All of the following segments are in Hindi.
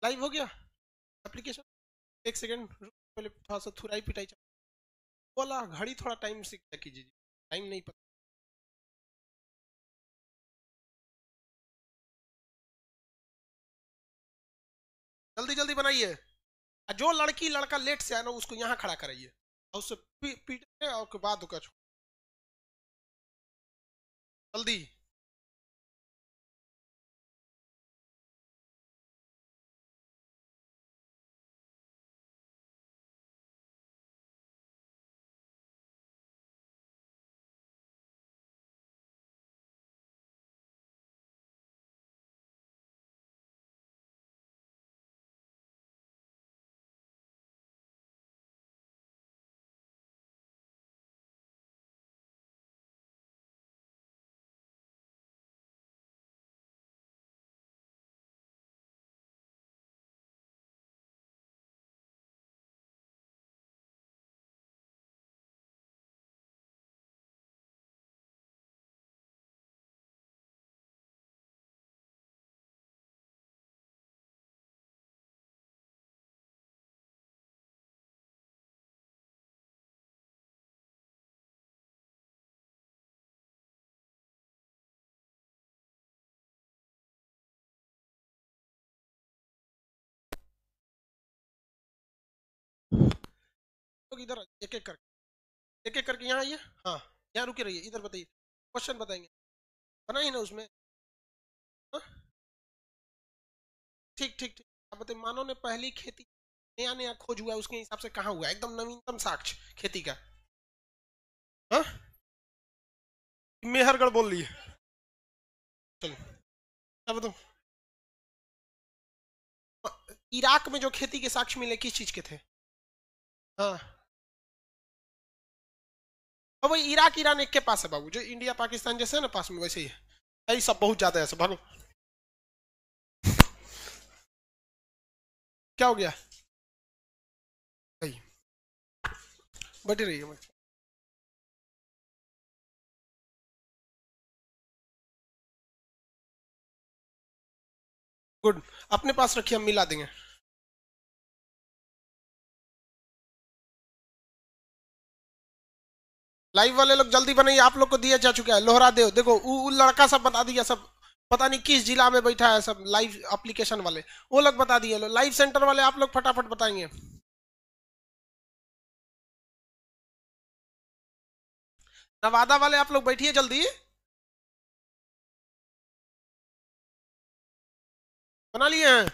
लाइव हो गया एप्लीकेशन? एक सेकेंड पहले थोड़ा सा थुराई पिटाई बोला, घड़ी थोड़ा टाइम से क्या कीजिए, टाइम नहीं पता। जल्दी जल्दी बनाइए। जो लड़की लड़का लेट से आए ना उसको यहाँ खड़ा कराइए और उससे पीट और के बाद जल्दी। लोग इधर एक एक करके यहाँ आइए। हाँ, यहाँ रुके रहिए, इधर बताइए, क्वेश्चन बताएंगे, बनाइए ना उसमें। हाँ? ठीक ठीक ठीक। अब बताइए, मानव ने पहली खेती नया नया खोज हुआ है उसके हिसाब से कहाँ हुआ है, एकदम नवीनतम साक्ष्य खेती का। हाँ, मेहरगढ़ बोल लिए। चलो, अब बताओ, इराक में जो खेती के साक्ष्य मिले किस चीज के थे? हाँ, अब वही इराक ईरान एक के पास है बाबू, जो इंडिया पाकिस्तान जैसे है ना पास में, वैसे ही है। यही सब बहुत ज्यादा है, सब भागो। क्या हो गया? सही, बैठे रहिए मत। गुड, अपने पास रखिए, हम मिला देंगे। लाइव वाले लोग जल्दी बनाइए, आप लोग को दिया जा चुका है लोहरा देव, देखो वो लड़का सब बता दिया सब। पता नहीं किस जिला में बैठा है सब लाइव एप्लीकेशन वाले, वो लोग बता दिए। लाइव सेंटर वाले आप लोग फटाफट बताएंगे। नवादा वाले आप लोग बैठिए जल्दी, बना लिए हैं?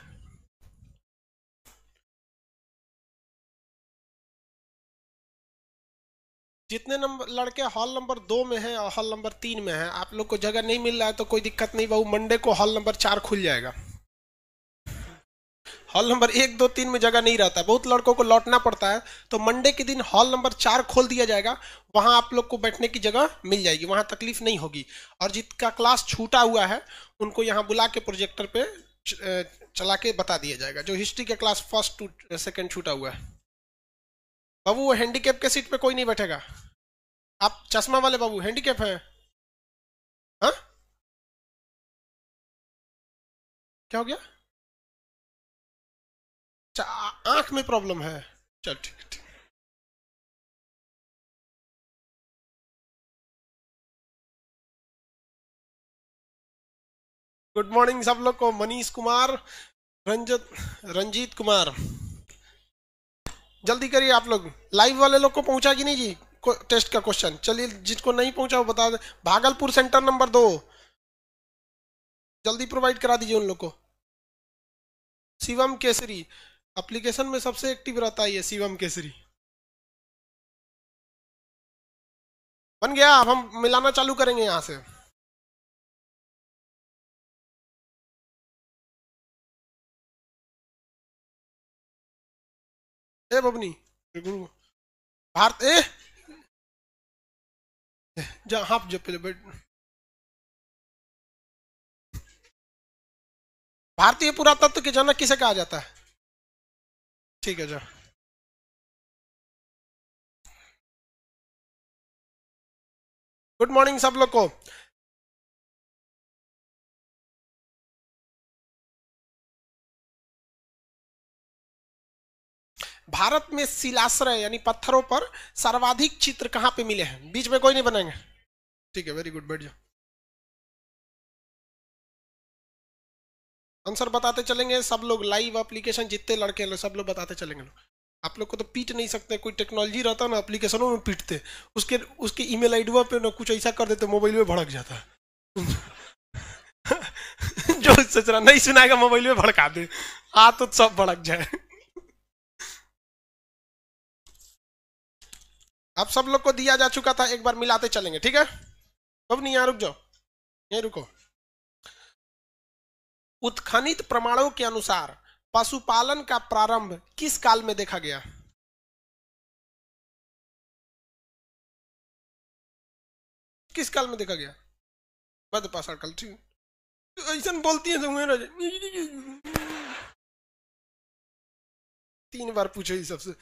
जितने नंबर लड़के हॉल नंबर 2 में हैं और हॉल नंबर 3 में हैं, आप लोग को जगह नहीं मिल रहा है तो कोई दिक्कत नहीं बाबू, मंडे को हॉल नंबर 4 खुल जाएगा। हॉल नंबर 1 2 3 में जगह नहीं रहता, बहुत लड़कों को लौटना पड़ता है। तो मंडे के दिन हॉल नंबर 4 खोल दिया जाएगा, वहां आप लोग को बैठने की जगह मिल जाएगी, वहां तकलीफ नहीं होगी। और जिसका क्लास छूटा हुआ है उनको यहाँ बुला के प्रोजेक्टर पे चला के बता दिया जाएगा, जो हिस्ट्री के क्लास फर्स्ट टू सेकंड छूटा हुआ है। बाबू वो हैंडीकेप के सीट पे कोई नहीं बैठेगा। आप चश्मा वाले बाबू हैंडीकेप हैं? हाँ, क्या हो गया? अच्छा, आंख में प्रॉब्लम है? चल ठीक ठीक। गुड मॉर्निंग सब लोग को, मनीष कुमार, रंजत, रंजीत कुमार। जल्दी करिए आप लोग, लाइव वाले लोग को पहुंचा कि नहीं जी टेस्ट का क्वेश्चन? चलिए, जिसको नहीं पहुंचा वो बता दे। भागलपुर सेंटर नंबर 2, जल्दी प्रोवाइड करा दीजिए उन लोग को। शिवम केसरी एप्लीकेशन में सबसे एक्टिव रहता है ये शिवम केसरी। बन गया, अब हम मिलाना चालू करेंगे यहाँ से। ए बबनी, गुरु, भारत ए, जा हाँ जब पहले बैठ। भारतीय पुरातत्व के जनक किसे कहा जाता है? ठीक है, जा। गुड मॉर्निंग सब लोग को। भारत में शिलाश्रय यानी पत्थरों पर सर्वाधिक चित्र कहां पे मिले हैं? बीच में कोई नहीं बनाएंगे, ठीक है, वेरी गुड, बैठ जाओ। आंसर बताते चलेंगे सब लोग, लाइव एप्लीकेशन जितने लड़के हैं सब लोग बताते चलेंगे लोग। आप लोग को तो पीट नहीं सकते, कोई टेक्नोलॉजी रहता ना एप्लीकेशनों में पीटते, उसके ईमेल आईडी पे ना कुछ ऐसा कर देते मोबाइल में भड़क जाता है। जो सोच रहा नहीं सुनाएगा मोबाइल में भड़का दे, तो सब भड़क जाए। अब सब लोग को दिया जा चुका था, एक बार मिलाते चलेंगे, ठीक है। अब नहीं, यहाँ रुक जाओ, यहीं रुको। उत्खनित प्रमाणों के अनुसार पशुपालन का प्रारंभ किस काल में देखा गया? किस काल में देखा गया? मध्य पाषाण काल, ठीक। ऐसा बोलती है तो 3 बार पूछो ही सबसे।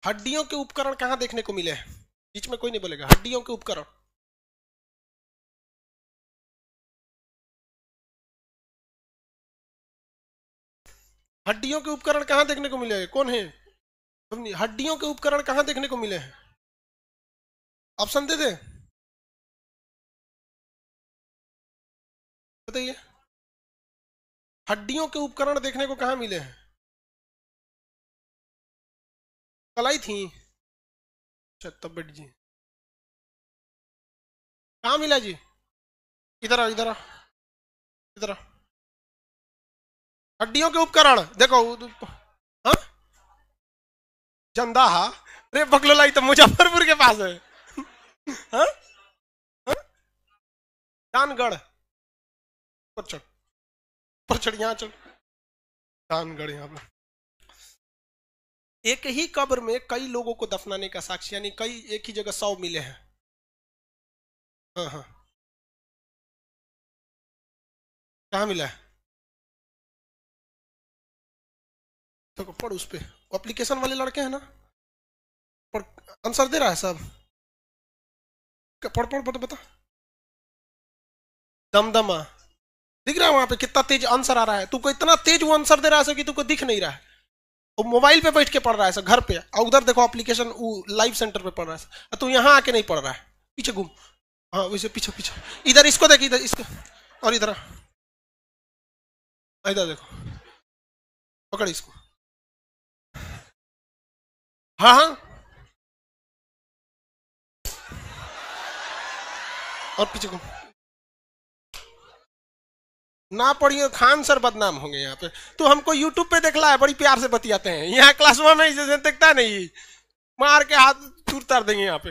हड्डियों के उपकरण कहां देखने को मिले हैं? बीच में कोई नहीं बोलेगा। हड्डियों के उपकरण, हड्डियों के उपकरण कहां देखने को मिले हैं? कौन है? हड्डियों के उपकरण कहां देखने को मिले हैं? ऑप्शन दे दे, बताइए। हड्डियों के उपकरण देखने को कहां मिले हैं? कलाई थी, अच्छा तब बैठ जी। कहां मिला जी? इधर आ, इधर आ, इधर आ। हड्डियों के उपकरण देखो, हाँ जंदाहा, अरे बकलोलाई तो मुजफ्फरपुर के पास है। हाँ? हाँ? दानगढ़ पर चढ़, पर चढ़, यहाँ चढ़, दानगढ़ यहाँ पर। एक ही कब्र में कई लोगों को दफनाने का साक्ष्य, यानी कई एक ही जगह 100 मिले हैं। हाँ हाँ, कहाँ मिला है? तो पढ़ उस पे, एप्लीकेशन वाले लड़के हैं ना, पढ़, आंसर दे रहा है सब। पढ़ पढ़ पढ़, बता। दमदमा दिख रहा है वहां पे, कितना तेज आंसर आ रहा है। तुमको इतना तेज वो आंसर दे रहा है कि तुमको दिख नहीं रहा है। वो मोबाइल पे बैठ के पढ़ रहा है घर पे, और उधर देखो एप्लीकेशन लाइव सेंटर पे पढ़ रहा है। तू यहाँ आके नहीं पढ़ रहा है, पीछे घूम। हाँ वैसे पीछे पीछे, इधर इसको देख, इधर इसको, और इधर इधर देखो, पकड़ इसको। हाँ हाँ, और पीछे घूम। ना पढ़िए, खान सर बदनाम होंगे यहाँ पे। तो हमको यूट्यूब पे देखला है, बड़ी प्यार से बतियाते हैं, यहाँ क्लासवा में इसे देखता नहीं, मार के हाथ चूर तार देंगे यहाँ पे।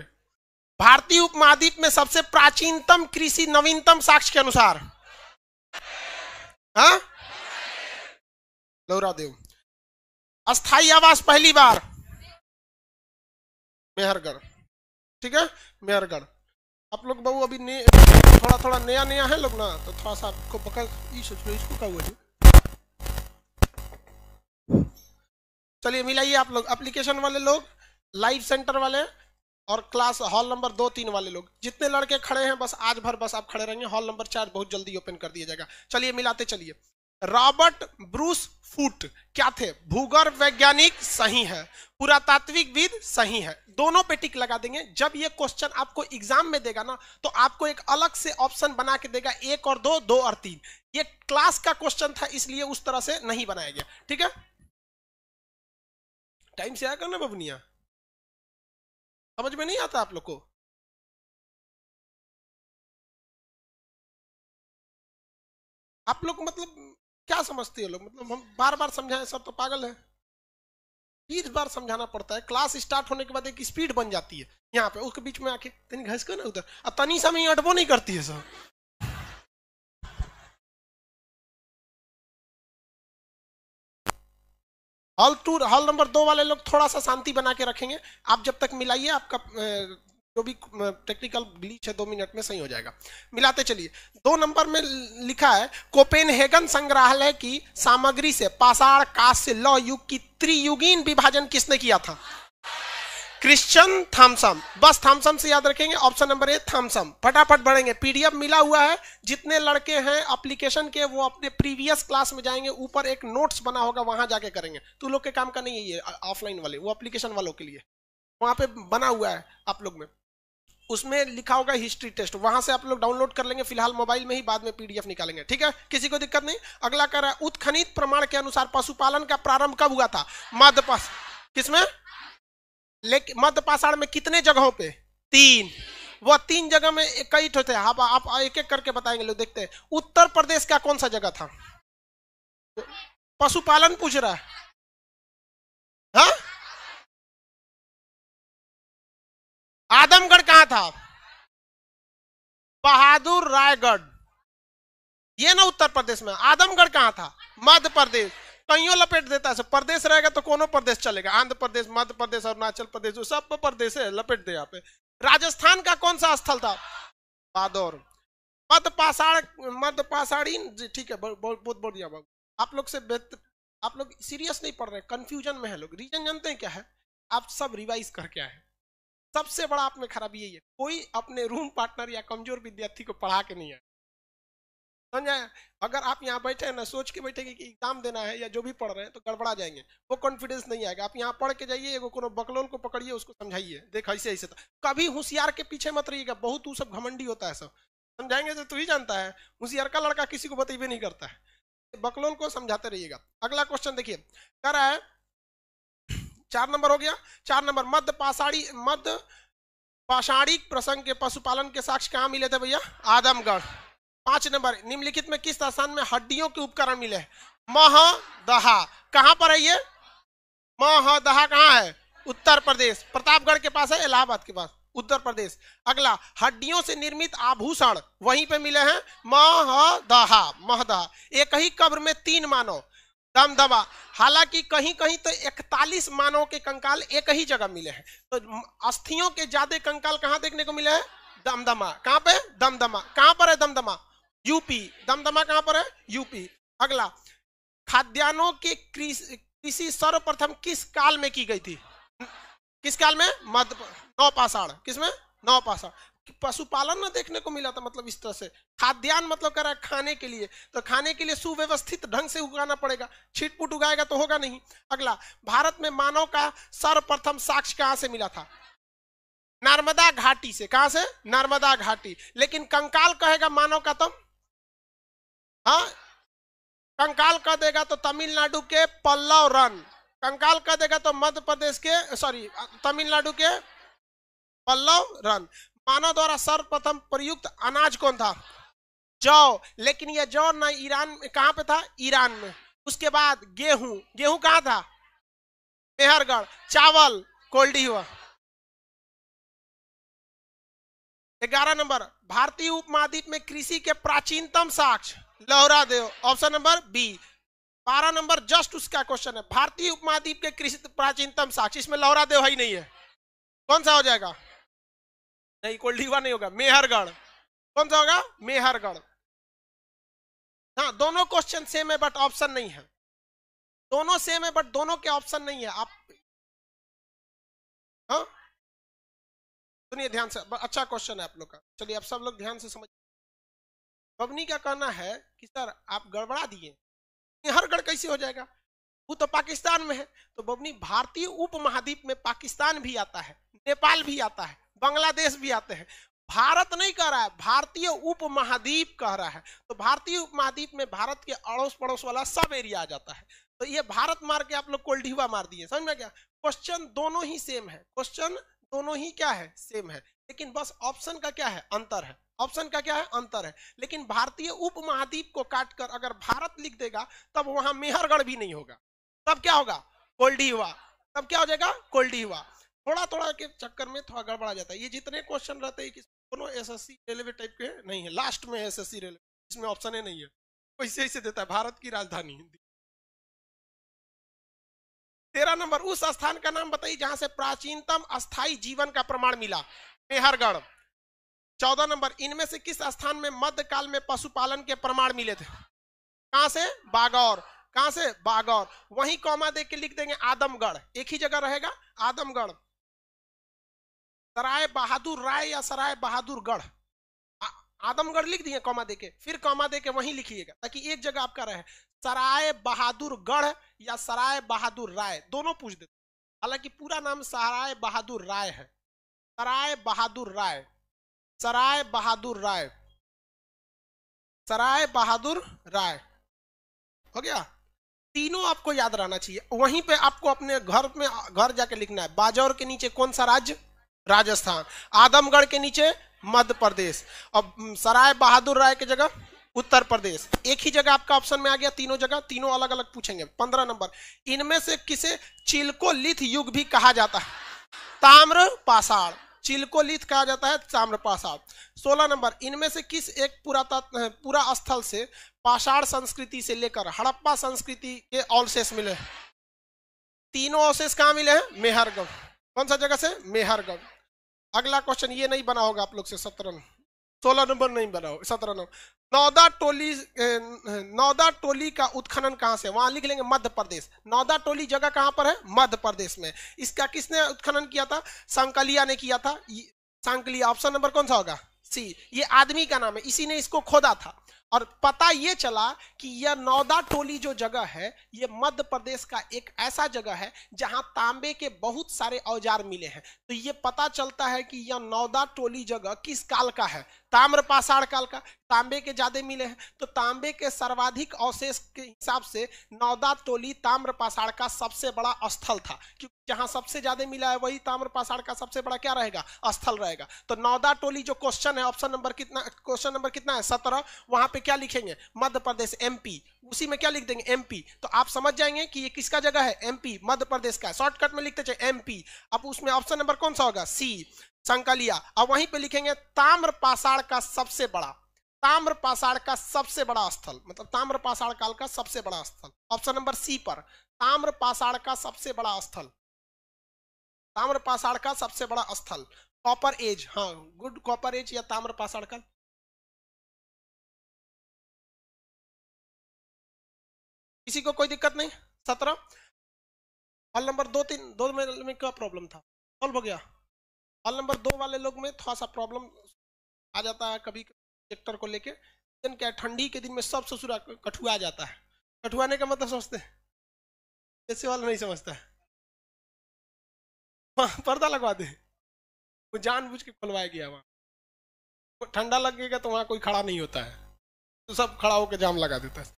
भारतीय उपमहाद्वीप में सबसे प्राचीनतम कृषि नवीनतम साक्ष्य के अनुसार, हाँ, लौरा देव। अस्थाई आवास पहली बार मेहरगढ़, ठीक है, मेहरगढ़। आप लोग बहु अभी थोड़ा थोड़ा नया नया है लोग ना, तो थोड़ा सा आपको पकड़, इसको क्या हुआ जी? चलिए मिलाइए आप लोग, एप्लीकेशन वाले लोग, लाइव सेंटर वाले, और क्लास हॉल नंबर 2, 3 वाले लोग। जितने लड़के खड़े हैं बस आज भर बस आप खड़े रहेंगे। हॉल नंबर 4 बहुत जल्दी ओपन कर दिया जाएगा। चलिए मिलाते चलिए। रॉबर्ट ब्रूस फूट क्या थे? भूगर्भ वैज्ञानिक सही है, पुरातात्विकविद सही है, दोनों पे टिक लगा देंगे। जब ये क्वेश्चन आपको एग्जाम में देगा ना, तो आपको एक अलग से ऑप्शन बना के देगा, 1 और 2, 2 और 3। ये क्लास का क्वेश्चन था, इसलिए उस तरह से नहीं बनाया गया, ठीक है। टाइम से आया करना बबनिया, समझ में नहीं आता आप लोग को? आप लोग मतलब क्या समझते हो लोग? मतलब हम बार बार समझाएं, सब तो पागल है। 20 बार समझाना पड़ता है। क्लास स्टार्ट होने के बाद एक स्पीड बन जाती है यहाँ पे, उसके बीच में आके तनी घस कर ना उधर, अब तनी सा में अटबो नहीं करती है सब। हॉल नंबर 2 वाले लोग थोड़ा सा शांति बना के रखेंगे। आप जब तक मिलाइए, आपका जो भी टेक्निकल ग्लिच है 2 मिनट में सही हो जाएगा। मिलाते चलिए। 2 नंबर में लिखा है, कोपेनहेगन संग्रहालय की सामग्री से पाषाण काल से लौह युग की त्रियुगीन विभाजन किसने किया था? क्रिश्चियन थॉमसन, बस थॉमसन से याद रखेंगे। Option number A Thomson. फटाफट बढ़ेंगे, पीडीएफ मिला हुआ है, जितने लड़के हैं एप्लीकेशन के वो अपने प्रीवियस क्लास में जाएंगे, ऊपर एक नोट्स बना होगा वहां जाके करेंगे। तू लोग के काम का नहीं है ये, ऑफलाइन वाले, वो एप्लीकेशन वालों के लिए वहां पे बना हुआ है आप लोग में, उसमें लिखा होगा हिस्ट्री टेस्ट, वहां से आप लोग डाउनलोड कर लेंगे फिलहाल मोबाइल में ही, बाद में पीडीएफ निकालेंगे, ठीक है, किसी को दिक्कत नहीं। अगला कर रहा है, उत्खनित प्रमाण के अनुसार पशुपालन का प्रारंभ कब हुआ था? मध्य किसमें? लेकिन मध्य पाषाण में कितने जगहों पे? 3। वह 3 जगह में कई ठो थे, आप एक एक करके बताएंगे, लोग देखते हैं। उत्तर प्रदेश का कौन सा जगह था? पशुपालन पूछ रहा है, हाँ? आदमगढ़ कहां था? बहादुर रायगढ़, ये ना उत्तर प्रदेश में। आदमगढ़ कहां था? मध्य प्रदेश। कहीं लपेट देता है, प्रदेश रहेगा तो कोनो प्रदेश चलेगा, आंध्र प्रदेश, मध्य प्रदेश, अरुणाचल प्रदेश, सब प्रदेश है, लपेट दे यहाँ पे। राजस्थान का कौन सा स्थल था? बादौर। मध्य पाषाणीन, ठीक है, बहुत बढ़िया बाबू। आप लोग से आप लोग सीरियस नहीं पढ़ रहे, कंफ्यूजन में है लोग। रीजन जानते हैं क्या है? आप सब रिवाइज करके आए हैं। सबसे बड़ा आप में खराबी यही है, कोई अपने रूम पार्टनर या कमजोर विद्यार्थी को पढ़ा के नहीं है, समझा? अगर आप यहाँ बैठे हैं ना, सोच के बैठेंगे कि एग्जाम देना है या जो भी पढ़ रहे हैं, तो गड़बड़ा जाएंगे, वो कॉन्फिडेंस नहीं आएगा। आप यहाँ पढ़ के जाइए, एगो कोनो बकलोल को पकड़िए, उसको समझाइए, देख ऐसे ऐसे। तो कभी होशियार के पीछे मत रहिएगा, बहुत वो सब घमंडी होता है, सब समझाएंगे तो तू ही जानता है, होशियार का लड़का किसी को बतेबे नहीं करता है, बकलोल को समझाते रहिएगा। अगला क्वेश्चन देखिए, कह रहा है 4 नंबर हो गया। 4 नंबर, मध्य पाषाणिक प्रसंग के पशुपालन के साक्ष्य कहाँ मिले थे भैया? आदमगढ़। 5 नंबर, निम्नलिखित में किस स्थान में हड्डियों के उपकरण मिले हैं? महदहा। कहां पर है ये? महदहा कहां है? उत्तर प्रदेश। प्रतापगढ़ के पास है, इलाहाबाद के पास, उत्तर प्रदेश। अगला, हड्डियों से निर्मित आभूषण वहीं पे मिले हैं, महदहा। एक ही कब्र में 3 मानव, दमदमा। हालांकि कहीं कहीं तो 41 मानव के कंकाल एक ही जगह मिले हैं, तो अस्थियों के ज्यादा कंकाल कहां देखने को मिले हैं? दमदमा। कहां पे? दमदमा। कहां पर है दमदमा? यूपी। दमदमा कहां पर है? यूपी। अगला, खाद्यान्नों की कृषि सर्वप्रथम किस काल में की गई थी? किस काल में? नवपाषाण। किसमें? नवपाषाण। पशुपालन न देखने को मिला था, मतलब इस तरह से। खाद्यान्न मतलब कह रहा है खाने के लिए, तो खाने के लिए सुव्यवस्थित ढंग से उगाना पड़ेगा, छिटपुट उगाएगा तो होगा नहीं। अगला, भारत में मानव का सर्वप्रथम साक्ष्य कहां से मिला था? नर्मदा घाटी से। कहां से? नर्मदा घाटी। लेकिन कंकाल कहेगा मानव का तो, हाँ, कंकाल कह देगा तो तमिलनाडु के पल्लव रन, कंकाल कह देगा तो मध्य प्रदेश के, सॉरी, तमिलनाडु के पल्लव रन। मानव द्वारा सर्वप्रथम प्रयुक्त अनाज कौन था? जौ। लेकिन यह जौ ना ईरान में, कहां पे था? ईरान में। उसके बाद गेहूं। गेहूं कहां था? मेहरगढ़। चावल कोल्डी हुआ। 11 नंबर, भारतीय उपमहाद्वीप में कृषि के प्राचीनतम साक्ष्य? Lahuradewa. Option number B. 12 number, just उसका क्वेश्चन है, भारतीय उपमहाद्वीप के कृषि प्राचीनतम साक्ष्य, इसमें लौरा देव ही नहीं है, कौन सा हो जाएगा? नहीं, कोल्डीवा नहीं होगा, मेहरगढ़। कौन सा होगा? मेहरगढ़। हाँ, दोनों क्वेश्चन सेम है बट ऑप्शन नहीं है, दोनों सेम है बट दोनों के ऑप्शन नहीं है। आप हाँ सुनिए ध्यान से, अच्छा क्वेश्चन है आप लोग का, चलिए आप सब लोग ध्यान से समझ। बबनी का कहना है कि सर आप गड़बड़ा दिए, मेहरगढ़ कैसे हो जाएगा? वो तो पाकिस्तान में है। तो बबनी, भारतीय उपमहाद्वीप में पाकिस्तान भी आता है, नेपाल भी आता है, बांग्लादेश भी आते हैं। भारत नहीं कह रहा है, भारतीय उपमहाद्वीप कह रहा है। तो भारतीय उपमहाद्वीप में भारत के अड़ोस पड़ोस वाला सब एरिया आ जाता है। तो ये भारत मार के आप लोग कोल्डीवा मार दिए, समझ में क्या? क्वेश्चन दोनों ही सेम है, क्वेश्चन दोनों ही क्या है? सेम है, लेकिन बस ऑप्शन का क्या है? अंतर है। ऑप्शन का क्या है? अंतर है। लेकिन भारतीय उपमहाद्वीप को काटकर अगर भारत लिख देगा तब वहां मेहरगढ़ भी नहीं होगा, तब क्या होगा? कोल्डीवा। तब क्या हो जाएगा? कोल्डीवा। थोड़ा थोड़ा के चक्कर में थोड़ा गड़बड़ा जाता है। ये जितने क्वेश्चन रहते हैं कि दोनों एसएससी रेलवे टाइप के नहीं है, लास्ट में एसएससी रेलवे, इसमें ऑप्शन नहीं है, वैसे ऐसे देता है भारत की राजधानी। 13 नंबर, उस स्थान का नाम बताइए जहां से प्राचीनतम अस्थाई जीवन का प्रमाण मिला? मेहरगढ़। 14 नंबर, इनमें से किस स्थान में मध्यकाल में पशुपालन के प्रमाण मिले थे? कहां से? बागौर। कहां से? बागौर। वहीं कॉमा दे के लिख देंगे आदमगढ़, एक ही जगह रहेगा आदमगढ़। सराय बहादुर राय या सराय बहादुरगढ़? आदमगढ़ लिख दिए कॉमा देके, फिर कॉमा देके वहीं लिखिएगा ताकि एक जगह आपका रहे। सराय बहादुरगढ़ या सराय बहादुर राय, दोनों पूछ देते। हालांकि पूरा नाम सराय बहादुर राय है। सराय बहादुर राय, सराय बहादुर राय, सराय बहादुर राय। हो गया? तीनों आपको याद रहना चाहिए। वहीं पे आपको अपने घर में घर जाके लिखना है। बाजौर के नीचे कौन सा राज्य? राजस्थान। आदमगढ़ के नीचे मध्य प्रदेश। और सराय बहादुर राय की जगह उत्तर प्रदेश। एक ही जगह आपका ऑप्शन में आ गया, तीनों जगह, तीनों अलग अलग पूछेंगे। 15 नंबर, इनमें से किसे चिल्कोलिथ युग भी कहा जाता है? ताम्र पाषाण, चिल्कोलिथ कहा जाता है ताम्र पाषाण। 16 नंबर, इनमें से किस एक पूरा स्थल से पाषाण संस्कृति से लेकर हड़प्पा संस्कृति के अवशेष मिले? तीनों अवशेष कहाँ मिले हैं? मेहरगढ़। कौन सा जगह से? मेहरगढ़। अगला क्वेश्चन ये नहीं बना होगा आप लोग से, 16 नंबर नहीं बना होगा, 17 नंबर। नौदा टोली का उत्खनन कहां से? वहां लिख लेंगे मध्य प्रदेश। नौदा टोली जगह कहां पर है? मध्य प्रदेश में। इसका किसने उत्खनन किया था? सांकलिया ने किया था। सांकलिया, ऑप्शन नंबर कौन सा होगा? सी। ये आदमी का नाम है, इसी ने इसको खोदा था। और पता ये चला कि यह नौदा टोली जो जगह है ये मध्य प्रदेश का एक ऐसा जगह है जहां तांबे के बहुत सारे औजार मिले हैं। तो ये पता चलता है कि यह नौदा टोली जगह किस काल का है? ताम्र पाषाण काल का। तांबे के ज्यादा मिले हैं, तो तांबे के सर्वाधिक अवशेष के हिसाब से नौदा टोली ताम्र पाषाण का सबसे बड़ा स्थल था, क्योंकि जहां सबसे ज्यादा मिला है वही ताम्र पाषाण का सबसे बड़ा क्या रहेगा? स्थल रहेगा। तो नौदा टोली जो क्वेश्चन है, ऑप्शन नंबर कितना, क्वेश्चन नंबर कितना है? 17। वहां पे क्या लिखेंगे? मध्य प्रदेश, एमपी। उसी में क्या लिख देंगे? एमपी। तो आप समझ जाएंगे कि ये किसका जगह है? एमपी, मध्य प्रदेश का। शॉर्टकट में लिखते चले एमपी। अब उसमें ऑप्शन नंबर कौन सा होगा? सी, संकलिया। अब वहीं पे लिखेंगे ताम्र पाषाण का सबसे बड़ा, ताम्र पाषाण का सबसे बड़ा स्थल, मतलब ताम्र पाषाण काल का सबसे बड़ा स्थल। ऑप्शन नंबर सी पर ताम्र पाषाण का सबसे बड़ा स्थल, ताम्र पाषाण का सबसे बड़ा स्थल। कॉपर एज, हाँ गुड, कॉपर एज या ताम्र पाषाण काल। किसी को कोई दिक्कत नहीं? 17। हॉल नंबर 2, 3, 2 में क्या प्रॉब्लम था? सॉल्व हो गया। हॉल नंबर 2 वाले लोग में थोड़ा सा प्रॉब्लम आ जाता है कभी सेक्टर को लेके। दिन क्या, ठंडी के दिन में सब ससुरा कठुआ जाता है। कठुआने का मतलब समझते हैं? ऐसे वाला नहीं समझता है। पर्दा लगवा दे, वो जानबूझ के खुलवाया गया। वहां ठंडा लगेगा तो वहां कोई खड़ा नहीं होता है, तो सब खड़ा होकर जाम लगा देता है।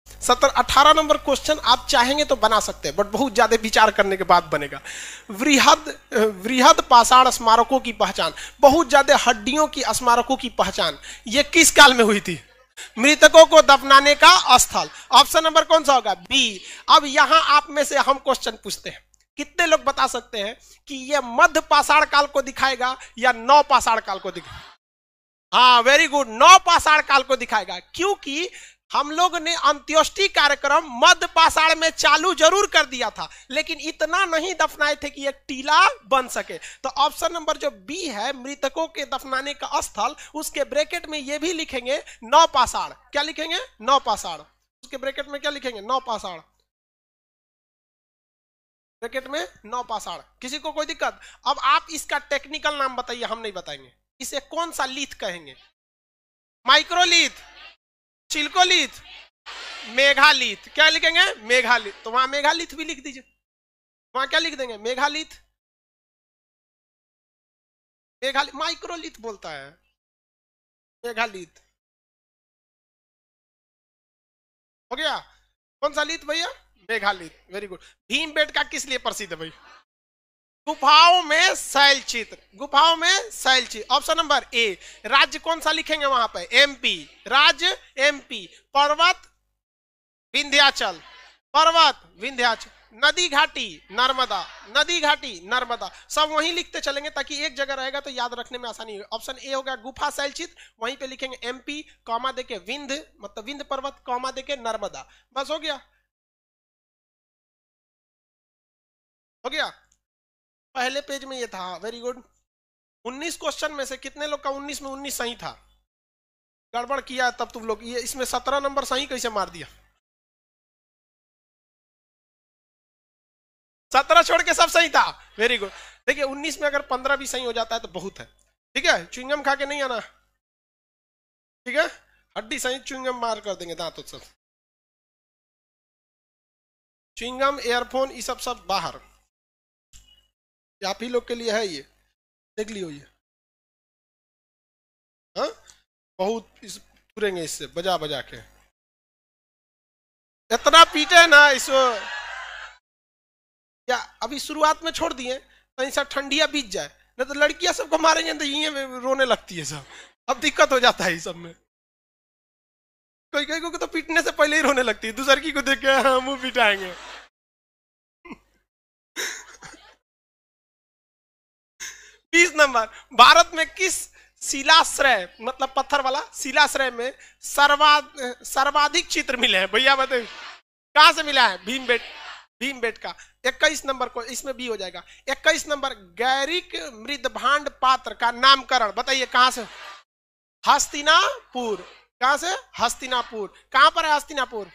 18 नंबर क्वेश्चन आप चाहेंगे तो बना सकते हैं, बट बहुत ज्यादा विचार करने के बाद बनेगा। वृहद पाषाण स्मारकों की पहचान, बहुत ज्यादा हड्डियों की स्मारकों की पहचान, ये किस काल में हुई थी? मृतकों को दफनाने का स्थल। ऑप्शन नंबर कौन सा होगा? बी। अब यहां आप में से हम क्वेश्चन पूछते हैं, कितने लोग बता सकते हैं कि यह मध्य पाषाण काल को दिखाएगा या नव पाषाण काल को दिखाएगा? हाँ वेरी गुड, नव पाषाण काल को दिखाएगा, क्योंकि हम लोग ने अंत्योष्टि कार्यक्रम मध्य पाषाण में चालू जरूर कर दिया था, लेकिन इतना नहीं दफनाए थे कि एक टीला बन सके। तो ऑप्शन नंबर जो बी है, मृतकों के दफनाने का स्थल, उसके ब्रैकेट में ये भी लिखेंगे नव पाषाण। क्या लिखेंगे? नव पाषाण। उसके ब्रैकेट में क्या लिखेंगे? नव पाषाण, ब्रैकेट में नव पाषाण। किसी को कोई दिक्कत? अब आप इसका टेक्निकल नाम बताइए, हम नहीं बताएंगे। इसे कौन सा लीथ कहेंगे? माइक्रोलीथ, चिल्कोलीथ, मेघालीथ। क्या लिखेंगे? मेघालीथ। तो वहां मेघालीथ भी लिख दीजिए। वहां क्या लिख देंगे? मेघालीथ। मेघालीथ, माइक्रोलीथ बोलता है, मेघालीथ। हो गया? कौन सा लीथ भैया? मेघालीथ। Very good. भीमबेटका किस लिए प्रसिद्ध है भाई? गुफाओं में शैल चित्र, गुफाओं में शैल चित्र। ऑप्शन नंबर ए। राज्य कौन सा लिखेंगे वहां पे? एमपी, राज्य एमपी। पर्वत विंध्याचल, पर्वत विंध्याचल। नदी घाटी नर्मदा, नदी घाटी नर्मदा। सब वहीं लिखते चलेंगे ताकि एक जगह रहेगा तो याद रखने में आसानी होगी। ऑप्शन ए हो गया गुफा शैल चित्र, वहीं पे लिखेंगे एमपी, कॉमा देके विंध्य मतलब विंध्य पर्वत, कॉमा देके नर्मदा। बस हो गया, हो गया। पहले पेज में ये था। Very good. 19 क्वेश्चन में से कितने लोग का 19 में 19 सही था? गड़बड़ किया तब तुम लोग। ये इसमें 17 नंबर सही कैसे मार दिया? 17 छोड़ के सब सही था। Very good. देखिए 19 में अगर 15 भी सही हो जाता है तो बहुत है। ठीक है, च्युइंगम खा के नहीं आना, ठीक है, हड्डी सही च्युइंगम मार कर देंगे दांत सब। च्युइंगम, एयरफोन, ये सब सब बाहर, आप ही लोग के लिए है ये, देख लियो ये। हाँ, बहुत इस तुरेंगे इससे बजा बजा के, इतना पीटे ना इसको। या अभी शुरुआत में छोड़ दिए कहीं सा ठंडिया बीत जाए, नहीं तो लड़कियां सबको मारेंगे तो ये रोने लगती है सब, अब दिक्कत हो जाता है इस सब में। कोई कोई को तो पीटने से पहले ही रोने लगती है, दूसरी को देख के हाँ मुंह पिटाएंगे। 20 नंबर, भारत में किस शिलाश्रय मतलब पत्थर वाला शिलाश्रय में सर्वाधिक चित्र मिले हैं? भैया बताइए कहां से मिला है? भीमबेटका। 21 नंबर को इसमें भी हो जाएगा। 21 नंबर, गैरिक मृदभांड पात्र का नामकरण बताइए कहां से? हस्तिनापुर। कहां से? हस्तिनापुर। कहां पर है हस्तिनापुर?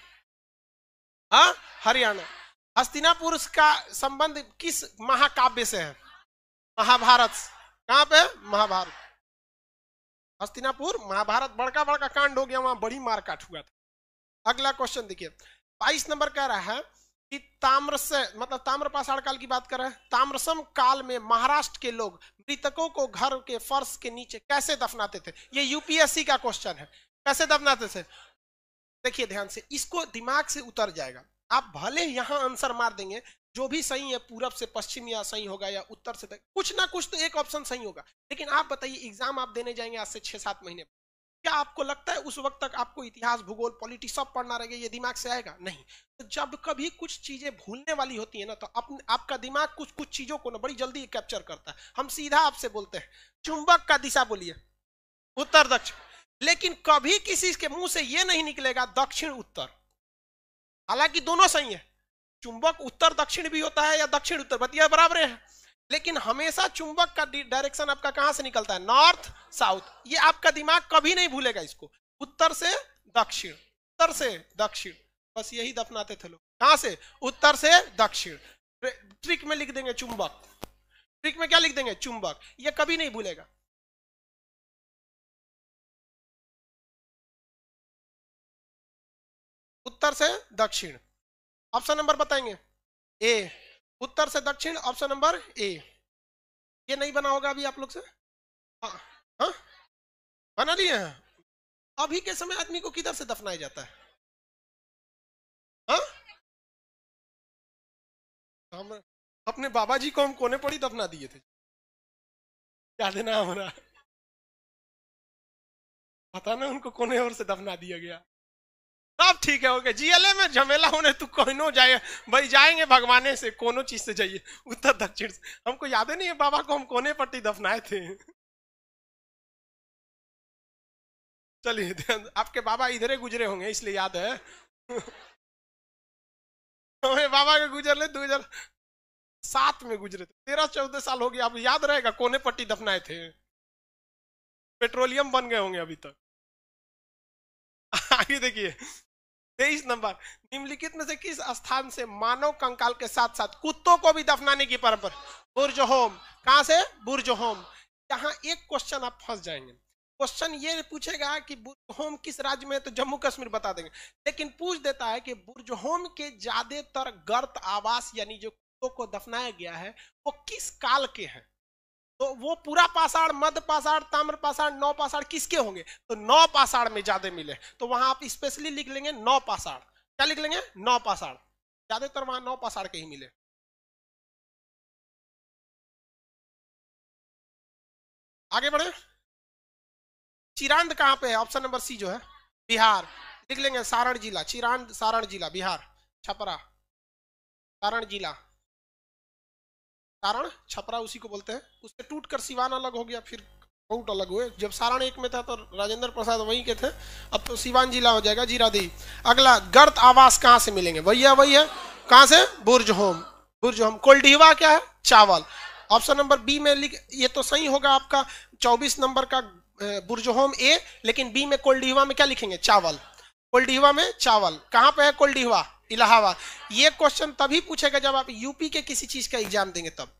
हाँ, हरियाणा। हस्तिनापुर का संबंध किस महाकाव्य से है? महाभारत। कहां पे? महाभारत। हस्तिनापुर महाभारत, बड़का बड़का कांड हो गया, वहां बड़ी मार काट हुआ था। अगला क्वेश्चन देखिए, 22 नंबर कह रहा है कि ताम्रस्य मतलब ताम्रपाषाण काल की बात कर रहे हैं। ताम्रसम काल में महाराष्ट्र के लोग मृतकों को घर के फर्श के नीचे कैसे दफनाते थे? ये यूपीएससी का क्वेश्चन है, कैसे दफनाते थे? देखिए ध्यान से, इसको दिमाग से उतर जाएगा। आप भले यहां आंसर मार देंगे, जो भी सही है पूरब से पश्चिम या सही होगा या उत्तर से कुछ ना कुछ तो एक ऑप्शन सही होगा। लेकिन आप बताइए एग्जाम आप देने जाएंगे आज से 6-7 महीने, क्या आपको लगता है उस वक्त तक आपको इतिहास, भूगोल, पॉलिटी सब पढ़ना रहेगा? ये दिमाग से आएगा नहीं। तो जब कभी कुछ चीजें भूलने वाली होती है ना, तो आपका दिमाग कुछ कुछ चीजों को ना बड़ी जल्दी कैप्चर करता है। हम सीधा आपसे बोलते हैं चुंबक का दिशा बोलिए, उत्तर दक्षिण, लेकिन कभी किसी के मुंह से यह नहीं निकलेगा दक्षिण उत्तर। हालांकि दोनों सही है, चुंबक उत्तर दक्षिण भी होता है या दक्षिण उत्तर, बतिया बराबर है, लेकिन हमेशा चुंबक का डायरेक्शन आपका कहां से निकलता है? North south. ये आपका दिमाग कभी नहीं भूलेगा इसको, उत्तर से दक्षिण, उत्तर से दक्षिण, बस यही दफनाते थे लोग। कहां से? उत्तर से दक्षिण। ट्रिक में लिख देंगे चुंबक, ट्रिक में क्या लिख देंगे? चुंबक। ये कभी नहीं भूलेगा। उत्तर से दक्षिण, ऑप्शन नंबर बताएंगे ए, उत्तर से दक्षिण, ऑप्शन नंबर ए। ये नहीं बना होगा अभी आप लोग से? हाँ, हाँ? बना लिए हैं? अभी के समय आदमी को किधर से दफनाया जाता है? हाँ? हम अपने बाबा जी को हम कोने पड़ी दफना दिए थे, क्या देना हमारा पता ना, उनको कोने और से दफना दिया गया। सब ठीक है, ओके। जीएलए में झमेला होने तू कोई जाए भाई, जाएंगे भगवाने से, कोनो चीज से जाइए, उत्तर दक्षिण से। हमको याद है नहीं है बाबा को हम कोने पट्टी दफनाए थे। चलिए, आपके बाबा इधर गुजरे होंगे इसलिए याद है। हमें बाबा के गुजरले 2007 में गुजरे थे, 13-14 साल हो गया, अब याद रहेगा कोने पट्टी दफनाए थे। पेट्रोलियम बन गए होंगे अभी तक। आगे देखिए 23 नंबर, निम्नलिखित में से किस स्थान से मानव कंकाल के साथ साथ कुत्तों को भी दफनाने की परंपरा? बुर्जहोम। कहां से? बुर्जहोम। यहाँ एक क्वेश्चन आप फंस जाएंगे, क्वेश्चन ये पूछेगा कि बुर्जहोम किस राज्य में है, तो जम्मू कश्मीर बता देंगे, लेकिन पूछ देता है कि बुर्जहोम के ज्यादातर गर्त आवास यानी जो कुत्तों को दफनाया गया है वो किस काल के हैं? तो वो पूरा पाषाण, मध्य पाषाण, ताम्र पाषाण, नौ पाषाण किसके होंगे? तो नौ पाषाण में ज्यादा मिले, तो वहां आप स्पेशली लिख लेंगे नौ पाषाण। क्या लिख लेंगे? नौ पाषाण, ज्यादातर वहां नौ पाषाण के ही मिले। आगे बढ़े, चिरांद कहां पे है? ऑप्शन नंबर सी जो है बिहार, लिख लेंगे सारण जिला, चिरांद सारण जिला बिहार, छपरा सारण जिला, सारण छपरा उसी को बोलते हैं। उससे टूटकर सिवान अलग हो गया, फिर बहुत अलग हुए। जब सारण एक में था तो राजेंद्र प्रसाद वहीं के थे, अब तो सिवान जिला हो जाएगा, जीरादेई। अगला, गर्त आवास कहां से मिलेंगे? भैया वही है, कहां से? बुर्जहोम। बुर्जहोम। कोल्डीवा क्या है? चावल। ऑप्शन नंबर बी में लिख, ये तो सही होगा आपका 24 नंबर का बुर्जहोम ए, लेकिन बी में कोल्डीवा में क्या लिखेंगे? चावल। कोल्डीवा में चावल। कहां पे है कोल्डीवा? इलाहाबाद। ये क्वेश्चन तभी पूछेगा जब आप यूपी के किसी चीज का एग्जाम देंगे तब।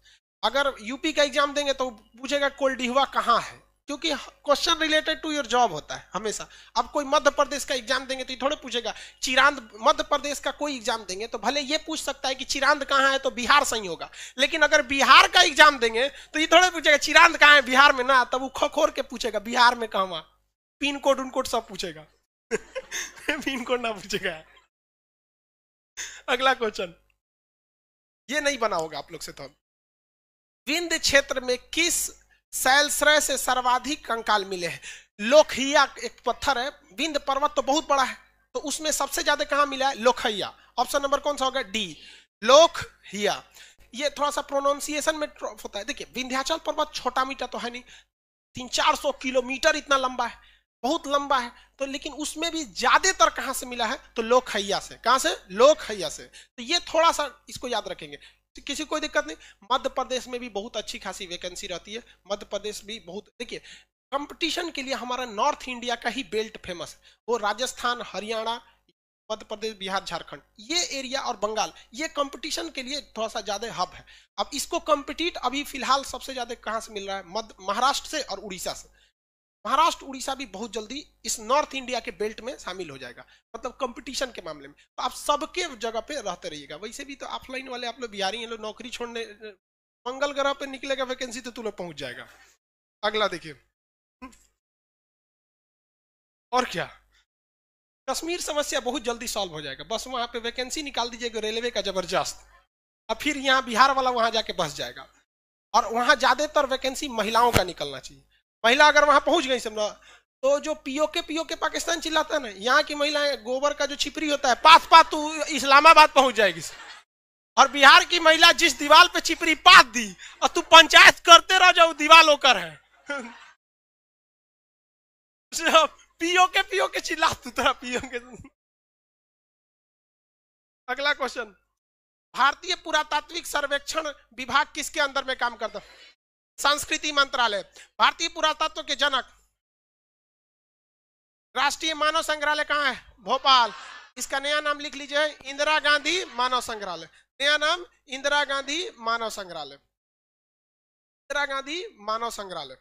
अगर यूपी का एग्जाम देंगे तो पूछेगा कोल्डिहुआ कहाँ है, क्योंकि question related to your job होता है हमेशा। अब कोई मध्य प्रदेश का एग्जाम देंगे तो ये थोड़े पूछेगा चिरांद, मध्य प्रदेश का कोई एग्जाम देंगे तो भले ये पूछ सकता है कि चिरांद कहाँ है तो बिहार सही होगा, लेकिन अगर बिहार का एग्जाम देंगे तो ये थोड़े पूछेगा चिरांद कहाँ है बिहार में ना, तब वो खोर के पूछेगा बिहार में कहाँ, पिन कोड उन कोड सब पूछेगा पिन कोड ना पूछेगा। अगला क्वेश्चन ये नहीं बना होगा आप लोग से। तो विंध्य क्षेत्र में किस शैलश्रय से सर्वाधिक कंकाल मिले हैं? लोकहिया एक पत्थर है, विंध्य पर्वत तो बहुत बड़ा है, तो उसमें सबसे ज्यादा कहां मिला है? लोकहिया। ऑप्शन नंबर कौन सा होगा? डी, लोकहिया। ये थोड़ा सा प्रोनाउंसिएशन में होता है। देखिए विंध्याचल पर्वत छोटा मीटर तो है नहीं, 300-400 किलोमीटर इतना लंबा है, बहुत लंबा है, तो लेकिन उसमें भी ज्यादातर कहां से मिला है? तो लोकहिया से। कहां से? लोकहिया से। तो ये थोड़ा सा इसको याद रखेंगे, तो किसी कोई दिक्कत नहीं। मध्य प्रदेश में भी बहुत अच्छी खासी वैकेंसी रहती है, मध्य प्रदेश भी बहुत। देखिए कंपटीशन के लिए हमारा नॉर्थ इंडिया का ही बेल्ट फेमस है, वो राजस्थान, हरियाणा, मध्य प्रदेश, बिहार, झारखंड, ये एरिया और बंगाल, ये कंपटीशन के लिए थोड़ा सा ज्यादा हब है। अब इसको कंपटीट अभी फिलहाल सबसे ज्यादा कहां से मिल रहा है? महाराष्ट्र से और उड़ीसा से। महाराष्ट्र उड़ीसा भी बहुत जल्दी इस नॉर्थ इंडिया के बेल्ट में शामिल हो जाएगा, मतलब कंपटीशन के मामले में। तो आप सबके जगह पे रहते रहिएगा। वैसे भी तो ऑफलाइन वाले आप लोग बिहारी हैं, लोग नौकरी छोड़ने मंगल ग्रह पे निकलेगा वैकेंसी तो तू लोग पहुंच जाएगा। अगला देखिए, और क्या, कश्मीर समस्या बहुत जल्दी सॉल्व हो जाएगा, बस वहां पे वैकेंसी निकाल दीजिएगा रेलवे का जबरदस्त, अब फिर यहाँ बिहार वाला वहां जाके बस जाएगा। और वहां ज्यादातर वैकेंसी महिलाओं का निकलना चाहिए। महिला अगर वहां पहुंच गई समझो, तो जो पीओके पाकिस्तान चिल्लाता है ना, यहाँ की महिलाएं गोबर का जो छिपरी होता है पास पास तू इस्लामाबाद पहुंच जाएगी। और बिहार की महिला जिस दीवार पे छिपरी पास दी और तू पंचायत करते रह जाओ, दीवार होकर है पीओके चिल्ला तू तेरा पीओके। अगला क्वेश्चन, भारतीय पुरातात्विक सर्वेक्षण विभाग किसके अंदर में काम करता है? संस्कृति मंत्रालय। भारतीय पुरातत्व के जनक, राष्ट्रीय मानव संग्रहालय कहाँ है? भोपाल। इसका नया नाम लिख लीजिए, इंदिरा गांधी मानव संग्रहालय। नया नाम इंदिरा गांधी मानव संग्रहालय, इंदिरा गांधी मानव संग्रहालय,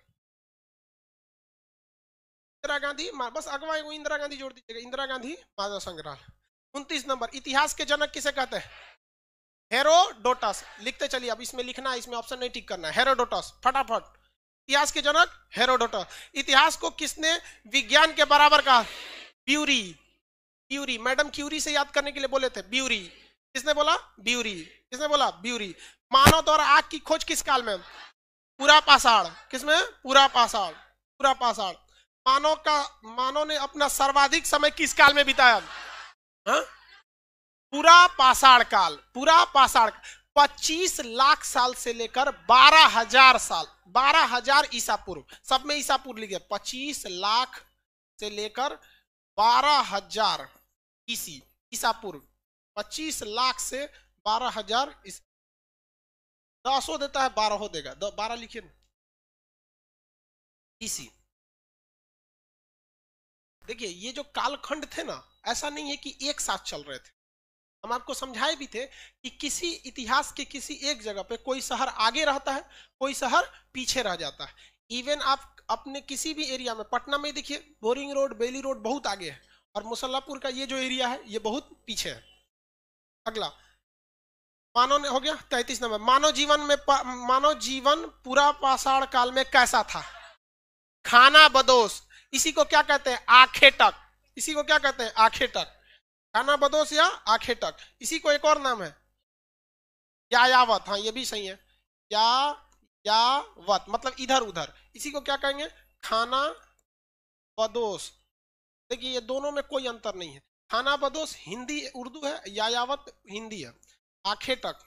इंदिरा गांधी, बस अगवा इंदिरा गांधी जोड़ दीजिएगा, इंदिरा गांधी मानव संग्रहालय। 29 नंबर, इतिहास के जनक किसे कहते हैं? हेरोडोटस। लिखते चलिए, अब इसमें लिखना है, इसमें ऑप्शन नहीं टिक करना है। हेरोडोटस, फटाफट। इतिहास के जनक हेरोडोटस। इतिहास को किसने विज्ञान के बराबर कहा? ब्यूरी। ब्यूरी, मैडम क्यूरी से याद करने के लिए बोले थे, ब्यूरी। किसने बोला? ब्यूरी। किसने बोला? ब्यूरी। मानव द्वारा आग की खोज किस काल में? पूरा पाषाण। किसमें? पूरा पाषाण, पूरा पाषाण। मानव ने अपना सर्वाधिक समय किस काल में बिताया? हा? पूरा पाषाण काल। पूरा पाषाण 25 लाख साल से लेकर 12,000 साल, 12,000 ईसा पूर्व, सब में ईसा पूर्व लिखिए। 25 लाख से लेकर 12,000 ईसा पूर्व, 25 लाख से 12,000। 10 देता है, 12 देगा, 12 लिखिए ईसी। देखिए ये जो कालखंड थे ना, ऐसा नहीं है कि एक साथ चल रहे थे। हम आपको समझाए भी थे कि किसी इतिहास के किसी एक जगह पे कोई शहर आगे रहता है, कोई शहर पीछे रह जाता है। इवन आप अपने किसी भी एरिया में, पटना में देखिए बोरिंग रोड, बेली रोड बहुत आगे है, और मुसल्लापुर का ये जो एरिया है ये बहुत पीछे है। अगला, मानव ने हो गया 33 नंबर। मानव जीवन पूरा पाषाण काल में कैसा था? खाना बदोश। इसी को क्या कहते हैं? आखेटक। इसी को क्या कहते हैं? आखेटक। खाना बदोश या आखेटक। इसी को एक और नाम है यायावत। हाँ ये भी सही है, यायावत मतलब इधर उधर। इसी को क्या कहेंगे? खाना बदोश। देखिए ये दोनों में कोई अंतर नहीं है। खाना बदोश हिंदी उर्दू है, यायावत हिंदी है। आखेटक,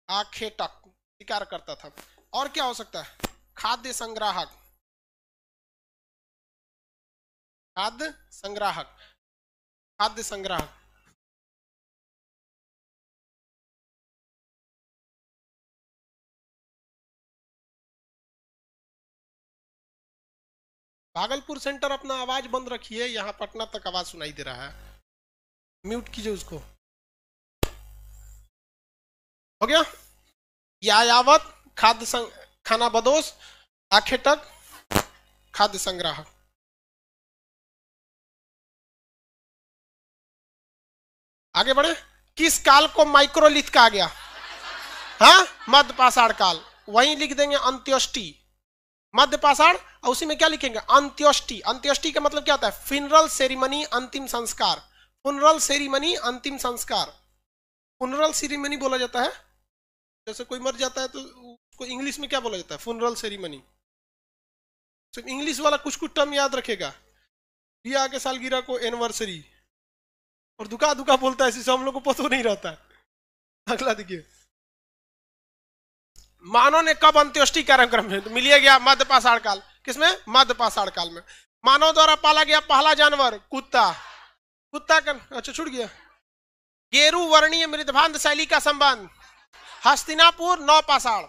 आखेटक शिकार करता था। और क्या हो सकता है? खाद्य संग्राहक, खाद्य संग्राहक, खाद्य संग्राहक। भागलपुर सेंटर अपना आवाज बंद रखिए, यहाँ पटना तक आवाज सुनाई दे रहा है, म्यूट कीजिए उसको। हो गया। यायावत खाना बदोश, आखेटक खाद्य संग्राहक। आगे बढ़े। किस काल को माइक्रोलिथ कहा गया? हाँ, मध्य पाषाण काल। वहीं लिख देंगे अंत्योष्टि, मध्य पाषाण, और उसी में क्या लिखेंगे? अंत्योष्टि। अंत्योष्टि का मतलब क्या होता है? फ्यूनरल सेरिमनी, अंतिम संस्कार। फुनरल सेरिमनी, अंतिम संस्कार। फुनरल सेरिमनी बोला जाता है, जैसे कोई मर जाता है तो उसको इंग्लिश में क्या बोला जाता है? फुनरल सेरिमनी। सिर्फ इंग्लिश वाला कुछ कुछ टर्म याद रखेगा। रिया के सालगिरह को एनिवर्सरी, और दुका दुका बोलता है, इसी हम लोग को पता नहीं रहता है। अगला देखिए, मानव ने कब अंत्योष्टि कार्यक्रम में तो मिलिए गया? मध्य पाषाण काल। किसमें? मध्य पाषाण काल में। मानव द्वारा पाला गया पहला जानवर कुत्ता। कुत्ता का अच्छा छूट गया। गेरू वर्णीय मृदभांत शैली का संबंध हस्तिनापुर, नौ पाषाण।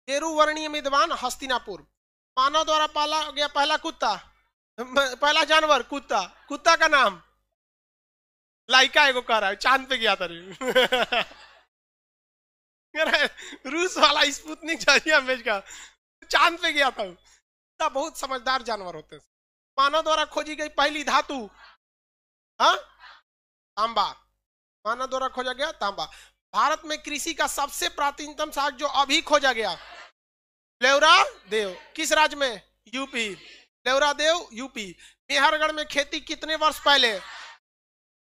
गेरू वर्णीय मृदभान, हस्तिनापुर। मानव द्वारा पाला गया पहला कुत्ता, पहला जानवर कुत्ता। कुत्ता का नाम लाइका एगो कह रहा है, चांद पे गया था रूस वाला स्पुतनिक भेज का चांद पे गया था। बहुत समझदार जानवर होते हैं। मानव द्वारा खोजी गई पहली धातु, हाँ, तांबा। मानव द्वारा खोजा गया तांबा। भारत में कृषि का सबसे प्राचीनतम साग जो अभी खोजा गया, लेवरा देव। किस राज्य में? यूपी। लेवरा देव, यूपी। मेहरगढ़ में खेती कितने वर्ष पहले?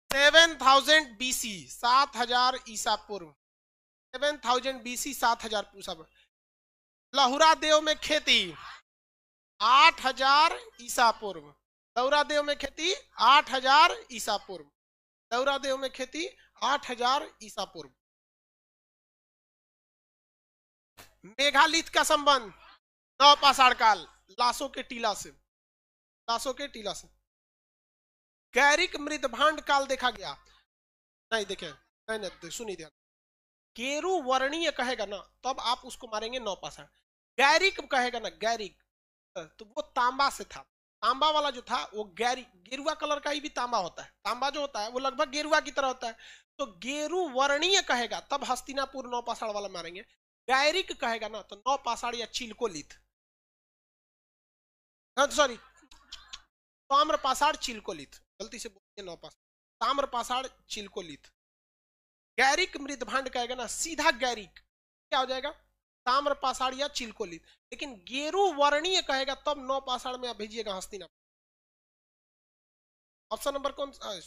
7000 बीसी, 7000 ईसा पूर्व। 7000 बीसी, 7000 ईसा पूर्व। लहुरा देव में खेती 8000 ईसा पूर्व। लहुरा देव में खेती 8000 ईसा पूर्व। लहुरा देव में खेती 8000 ईसा पूर्व। मेघालिथ का संबंध नौ पाषाण काल, लाशों के टीला से। लाशों के टीला से। गैरिक मृदभांड काल देखा गया? नहीं देखे, नहीं सुनी ध्यान। गेरू वर्णीय कहेगा ना तब आप उसको मारेंगे नौ पाषाण। गैरिक कहेगा ना, गैरिक, तो वो तांबा से था। तांबा वाला जो था वो गेरुआ कलर का ही भी तांबा होता है। तांबा जो होता है वो लगभग गेरुआ की तरह होता है। तो गेरू वर्णीय कहेगा तब हस्तिनापुर नौ पाषाण वाला मारेंगे। गैरिक कहेगा ना तो नौ पाषाण या चिलकोलिथ, सॉरी, ताम्र पाषाण चिलकोलिथ, गलती से बोलिए नौ पाषाण, ताम्र पाषाण चिलकोलिथ। गैरिक मृदभांड कहेगा ना सीधा गैरिक क्या हो जाएगा? ताम्र पाषाण या चिलकोलिथ। लेकिन गेरू वर्णीय कहेगा तब नौ पाषाण में आप भेजिएगा हस्तिनापुर। ऑप्शन नंबर कौन सा?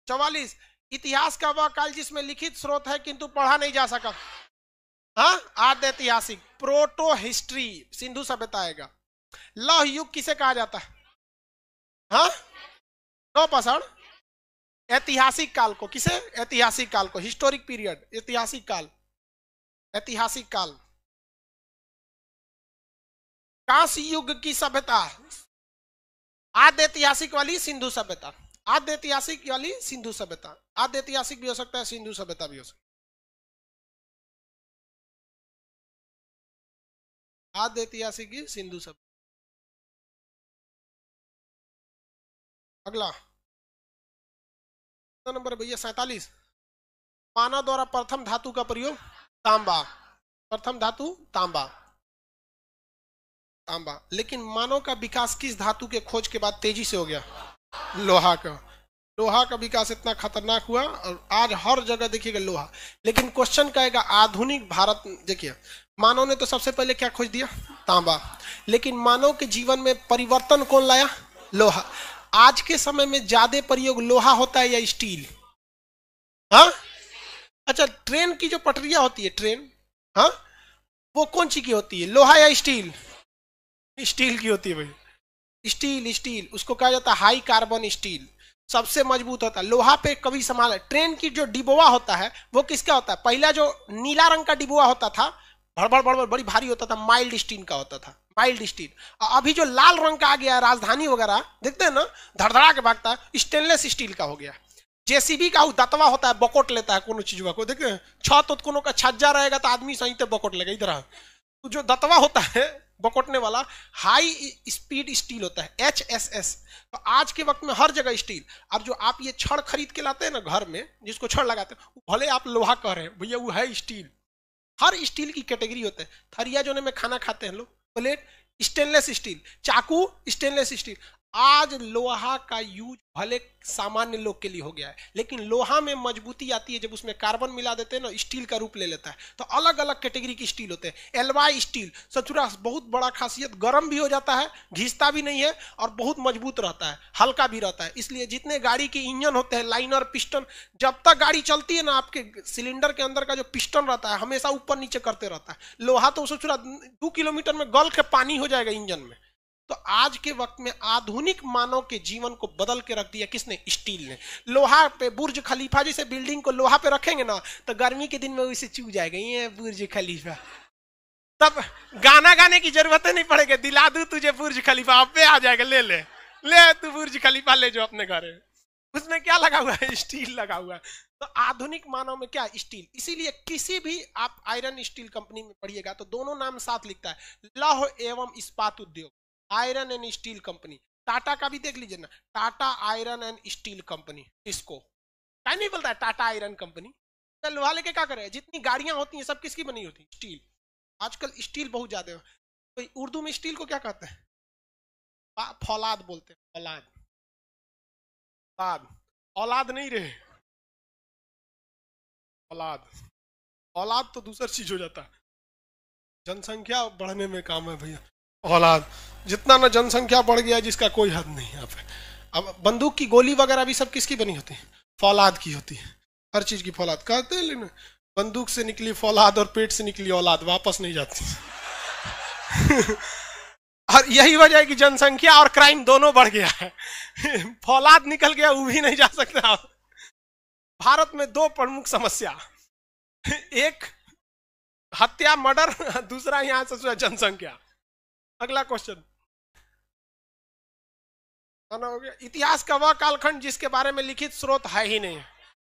44। इतिहास का वह काल जिसमें लिखित स्रोत है किंतु पढ़ा नहीं जा सका। हाँ, आद्य ऐतिहासिक, प्रोटो हिस्ट्री, सिंधु सभ्यता आएगा। लौह युग किसे कहा जाता है? हाँ, नौ पाषाण। ऐतिहासिक काल को किसे? ऐतिहासिक काल को, हिस्टोरिक पीरियड, ऐतिहासिक काल। ऐतिहासिक काल। कांस्य युग की सभ्यता आद्य ऐतिहासिक वाली सिंधु सभ्यता। आद्य ऐतिहासिक वाली सिंधु सभ्यता। आद्य ऐतिहासिक भी हो सकता है, सिंधु सभ्यता भी हो सकता है। आद्य ऐतिहासिक की सिंधु सभ्यता। अगला नंबर भैया 47। मानव द्वारा प्रथम धातु का प्रयोग तांबा। प्रथम धातु तांबा। तांबा। लेकिन मानव का विकास किस धातु के खोज के बाद तेजी से हो गया? लोहा का। लोहा का विकास इतना खतरनाक हुआ और आज हर जगह देखिएगा लोहा। लेकिन क्वेश्चन कहेगा आधुनिक भारत, देखिए मानव ने तो सबसे पहले क्या खोज दिया? तांबा। लेकिन मानव के जीवन में परिवर्तन कौन लाया? लोहा। आज के समय में ज्यादा प्रयोग लोहा होता है या स्टील? हाँ, अच्छा, ट्रेन की जो पटरियां होती है, ट्रेन, हाँ, वो कौन सी की होती है? लोहा या स्टील? स्टील की होती है भाई। स्टील, स्टील उसको कहा जाता है हाई कार्बन स्टील, सबसे मजबूत होता है। लोहा पे कभी संभाल। ट्रेन की जो डिब्बा होता है वो किसका होता है? पहला जो नीला रंग का डिब्बा होता था, भड़बड़ भड़बड़ बड़ी भारी होता था, माइल्ड स्टील का होता था, माइल्ड स्टील। अभी जो लाल रंग का आ गया है, राजधानी वगैरह देखते हैं ना, धड़धड़ा के भागता है, स्टेनलेस स्टील का हो गया। जेसीबी का दतवा होता है, बकोट लेता है कोनो चीज को, देखते हैं छत कोनो का छज्जा रहेगा तो आदमी सही बकोट लेगा। इधर जो दतवा होता है बकोटने वाला हाई स्पीड स्टील होता है, HSS। तो आज के वक्त में हर जगह स्टील। और जो आप ये छड़ खरीद के लाते हैं ना घर में, जिसको छड़ लगाते हैं, भले आप लोहा कह रहे हैं, भैया वो है स्टील। हर स्टील की कैटेगरी होता है। थरिया जोने में खाना खाते हैं लोग, प्लेट स्टेनलेस स्टील, चाकू स्टेनलेस स्टील। आज लोहा का यूज भले सामान्य लोग के लिए हो गया है, लेकिन लोहा में मजबूती आती है जब उसमें कार्बन मिला देते हैं ना, स्टील का रूप ले लेता है। तो अलग अलग कैटेगरी की स्टील होते हैं। एलवाई स्टील सचुरा बहुत बड़ा खासियत, गर्म भी हो जाता है, घिसता भी नहीं है, और बहुत मजबूत रहता है, हल्का भी रहता है। इसलिए जितने गाड़ी के इंजन होते हैं, लाइनर, पिस्टन, जब तक गाड़ी चलती है ना, आपके सिलेंडर के अंदर का जो पिस्टन रहता है हमेशा ऊपर नीचे करते रहता है। लोहा तो सचुरा 2 किलोमीटर में गल के पानी हो जाएगा इंजन में। तो आज के वक्त में आधुनिक मानव के जीवन को बदल के रख दिया किसने? स्टील ने। लोहा पे, बुर्ज खलीफा जैसे बिल्डिंग को लोहा पे रखेंगे ना, तो गर्मी के दिन में उसे चू जाएगा, ये बुर्ज खलीफा। तब गाना गाने की जरूरत नहीं पड़ेगी, दिला दूं तुझे बुर्ज खलीफा, अब पे आ जाएगा, ले ले ले तू बुर्ज खलीफा ले जो अपने घर। उसमें क्या लगा हुआ है? स्टील लगा हुआ है। तो आधुनिक मानव में क्या? स्टील। इसीलिए किसी भी आप आयरन स्टील कंपनी में पढ़िएगा तो दोनों नाम साथ लिखता है, लौह एवं इस्पात उद्योग, iron and steel company. Tata का भी देख लीजिए ना, Tata iron and steel company. इसको क्या नहीं बोलता है? Tata iron company. लोहा लेके क्या करे? जितनी गाड़ियां होती हैं सब किसकी बनी होती है? स्टील। आजकल स्टील बहुत ज्यादा है। तो उर्दू में स्टील को क्या कहते हैं? फौलाद बोलते हैं, फौलाद। औलाद नहीं रहे, औलाद। औलाद तो दूसरी चीज हो जाता है। जनसंख्या बढ़ने में काम है भैया, औलाद। जितना ना जनसंख्या बढ़ गया है जिसका कोई हद नहीं यहाँ पे। अब बंदूक की गोली वगैरह भी सब किसकी बनी होती है? फौलाद की होती है। हर चीज की फौलाद कहते हैं, लेकिन बंदूक से निकली फौलाद और पेट से निकली औलाद वापस नहीं जाती। और यही वजह है कि जनसंख्या और क्राइम दोनों बढ़ गया है। फौलाद निकल गया, वो भी नहीं जा सकता। भारत में 2 प्रमुख समस्या, एक हत्या, मर्डर, दूसरा यहां से जनसंख्या। अगला क्वेश्चन हो गया, इतिहास का वह कालखंड जिसके बारे में लिखित स्रोत है ही नहीं।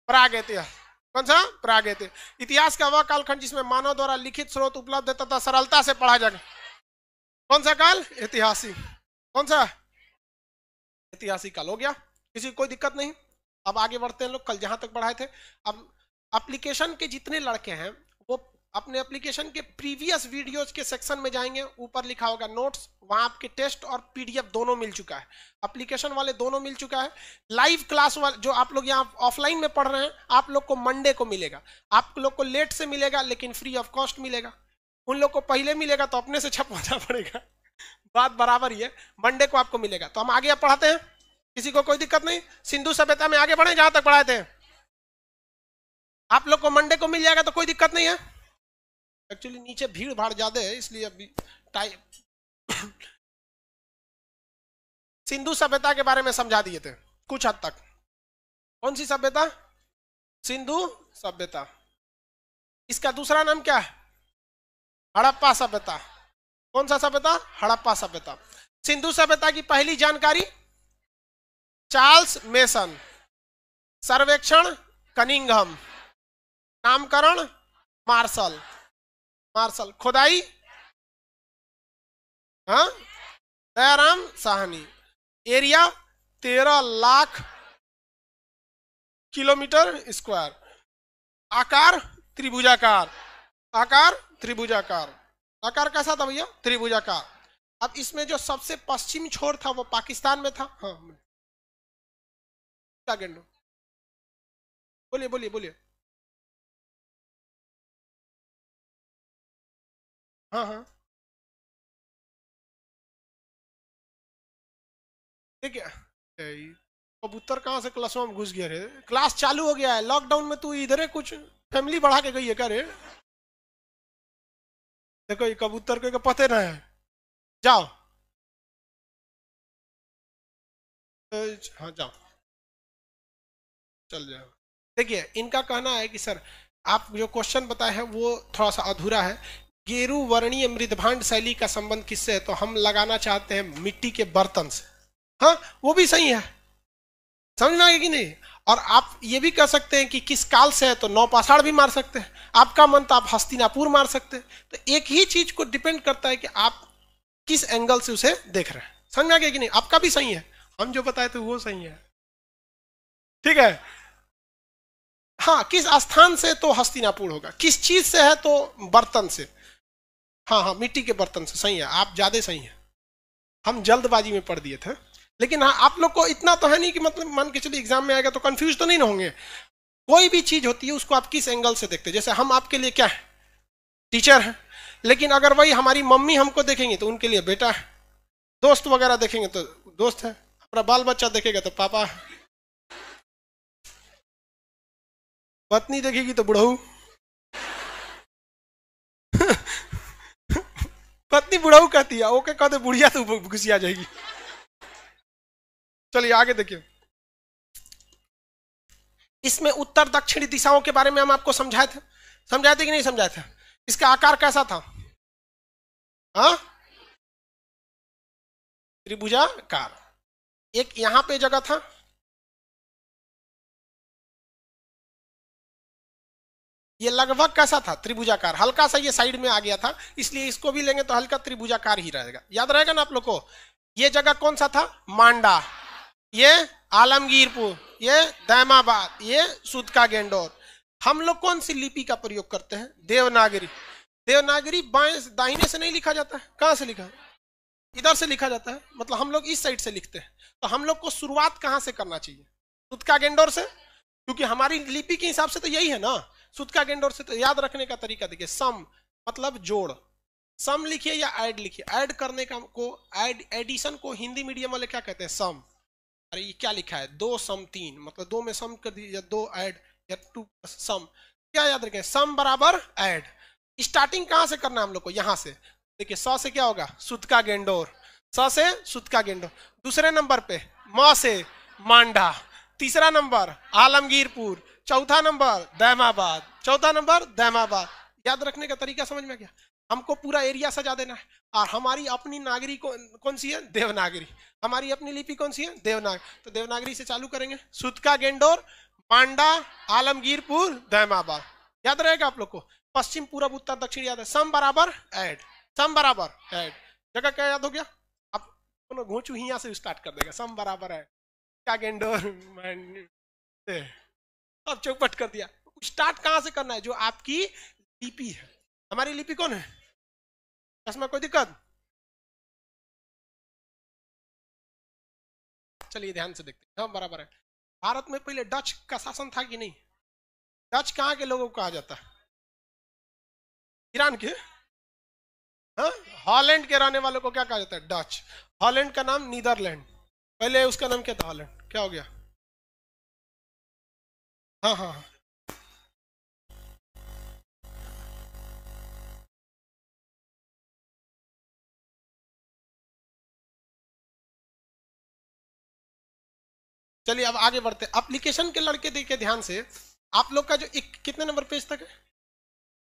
प्रागैतिहासिक। कौन सा? प्रागैतिहासिक। इतिहास का वह कालखंड जिसमें मानव द्वारा लिखित स्रोत उपलब्ध है तथा सरलता से पढ़ा जाए। कौन सा काल? ऐतिहासिक। कौन सा? ऐतिहासिक काल हो गया, किसी को कोई दिक्कत नहीं। अब आगे बढ़ते हैं लोग, कल जहां तक पढ़ाए थे। अब एप्लीकेशन के जितने लड़के हैं वो अपने एप्लीकेशन के प्रीवियस वीडियोस के सेक्शन में जाएंगे, ऊपर लिखा होगा नोट्स, वहां आपके टेस्ट और पीडीएफ दोनों मिल चुका है। एप्लीकेशन वाले दोनों मिल चुका है। लाइव क्लास वाले जो आप लोग यहाँ ऑफलाइन में पढ़ रहे हैं, आप लोग को मंडे को मिलेगा। आप लोग को लेट से मिलेगा लेकिन फ्री ऑफ कॉस्ट मिलेगा। उन लोग को पहले मिलेगा तो अपने से छपवाना पड़ेगा, बात बराबर ही है। मंडे को आपको मिलेगा। तो हम आगे पढ़ाते हैं, किसी को कोई दिक्कत नहीं। सिंधु सभ्यता में आगे बढ़े जहां तक पढ़ाए थे। आप लोग को मंडे को मिल जाएगा तो कोई दिक्कत नहीं है। एक्चुअली नीचे भीड़ भाड़ ज्यादा है इसलिए अभी टाइम। सिंधु सभ्यता के बारे में समझा दिए थे कुछ हद तक। कौन सी सभ्यता? सिंधु सभ्यता। इसका दूसरा नाम क्या है? हड़प्पा सभ्यता। कौन सा सभ्यता? हड़प्पा सभ्यता। सिंधु सभ्यता की पहली जानकारी चार्ल्स मेसन, सर्वेक्षण कनिंघम, नामकरण मार्शल, खुदाई हाँ Dayaram Sahni, area 13 lakh kilometre square, आकार त्रिभुजाकार, आकार कैसा था भैया? त्रिभुजाकार। अब इसमें जो सबसे पश्चिमी छोर था वो पाकिस्तान में था। हाँ बोलिए। हाँ ठीक है। कबूतर कहाँ से क्लास में घुस गया रे? क्लास चालू हो गया है, लॉकडाउन में तू इधर है, कुछ फैमिली बढ़ा के गई है क्या रे? देखो ये कबूतर को पते ना है। जाओ हाँ जाओ, चल जाओ। देखिए इनका कहना है कि सर आप जो क्वेश्चन बताए हैं वो थोड़ा सा अधूरा है। गेरू वर्णीय मृदभांड शैली का संबंध किससे है? तो हम लगाना चाहते हैं मिट्टी के बर्तन से। हाँ वो भी सही है, समझ में आएगी कि नहीं? और आप ये भी कह सकते हैं कि किस काल से है, तो नौपाषाण भी मार सकते हैं। आपका मन तो आप हस्तिनापुर मार सकते हैं। तो एक ही चीज को डिपेंड करता है कि आप किस एंगल से उसे देख रहे हैं। समझ में आ गया कि नहीं? आपका भी सही है, हम जो बताए थे वो सही है, ठीक है। हाँ, किस स्थान से तो हस्तिनापुर होगा, किस चीज से है तो बर्तन से। हाँ हाँ, मिट्टी के बर्तन से, सही है, आप ज्यादा सही है। हम जल्दबाजी में पढ़ दिए थे, लेकिन हाँ आप लोग को इतना तो है नहीं कि मतलब मान के चलिए एग्जाम में आएगा तो कंफ्यूज तो नहीं ना होंगे। कोई भी चीज होती है उसको आप किस एंगल से देखते हैं। जैसे हम आपके लिए क्या है, टीचर है, लेकिन अगर वही हमारी मम्मी हमको देखेंगे तो उनके लिए बेटा है, दोस्त वगैरह देखेंगे तो दोस्त है, अपना बाल बच्चा देखेगा तो पापा है, पत्नी देखेगी तो बुढ़ऊ पत्नी बुढ़ऊ कहती है, ओके कहते बुढ़िया तो घुसिया जाएगी। चलिए आगे देखिए, इसमें उत्तर दक्षिणी दिशाओं के बारे में हम आपको समझाए थे कि नहीं समझाए थे? इसका आकार कैसा था? हाँ, त्रिभुजाकार। एक यहां पे जगह था, ये लगभग कैसा था? त्रिभुजाकार, हल्का सा ये साइड में आ गया था, इसलिए इसको भी लेंगे तो हल्का त्रिभुजाकार ही रहेगा। याद रहेगा ना आप लोग को? ये जगह कौन सा था? मांडा, ये आलमगीरपुर, ये दैमाबाद, ये सुदका गेंडोर। हम लोग कौन सी लिपि का प्रयोग करते हैं? देवनागरी। देवनागरी बाएं दाहिने से नहीं लिखा जाता है, कहां से लिखा है? इधर से लिखा जाता है, मतलब हम लोग इस साइड से लिखते हैं। तो हम लोग को शुरुआत कहां से करना चाहिए? सुदका गेंडोर से, क्योंकि हमारी लिपि के हिसाब से तो यही है ना। सुदका गेंडोर से। तो याद रखने का तरीका देखिए, सम मतलब जोड़, सम लिखिए या ऐड लिखिए। ऐड करने का को एडिशन को हिंदी मीडियम वाले क्या कहते हैं? सम। अरे ये क्या लिखा है? 2 सम 3, मतलब 2 में सम कर दीजिए, 2 ऐड या 2 सम। क्या याद रखें? सम बराबर ऐड। स्टार्टिंग कहां से करना है हम लोग को? यहां से। देखिए स से क्या होगा? सुदका गेंडोर, स से सुदका गेंडोर। दूसरे नंबर पे म से मांडा, तीसरा नंबर आलमगीरपुर, चौथा नंबर दैमाबाद, चौथा नंबर दैमाबाद। याद रखने का तरीका समझ में गया? हमको पूरा एरिया सजा देना है। और हमारी अपनी नागरी कौन सी है? देवनागरी। हमारी अपनी लिपि कौन सी है? देवनागरी। तो देवनागरी से चालू करेंगे, सुदका गेंडोर, मांडा, आलमगीरपुर, दैमाबाद। याद रहेगा आप लोग को? पश्चिम पूर्व उत्तर दक्षिण याद है। सम बराबर ऐड, सम बराबर ऐड। जगह क्या याद हो गया? अब घोचू ही यहाँ से स्टार्ट कर देगा, सम बराबर है क्या गेंडोर। अब चौपट कर दिया। स्टार्ट कहां से करना है? जो आपकी लिपि है। हमारी लिपि कौन है? इसमें कोई दिक्कत? चलिए ध्यान से देखते हैं। हाँ बराबर है। भारत में पहले डच का शासन था कि नहीं? डच कहाँ के लोगों को कहा जाता है? ईरान के? हाँ, हॉलैंड के रहने वालों को क्या कहा जाता है? डच। हॉलैंड का नाम नीदरलैंड, पहले उसका नाम क्या था? हॉलैंड। क्या हो गया? हाँ हाँ हाँ। चलिए अब आगे बढ़ते। एप्लीकेशन के लड़के देखिए ध्यान से, आप लोग का जो कितने नंबर पेज तक है?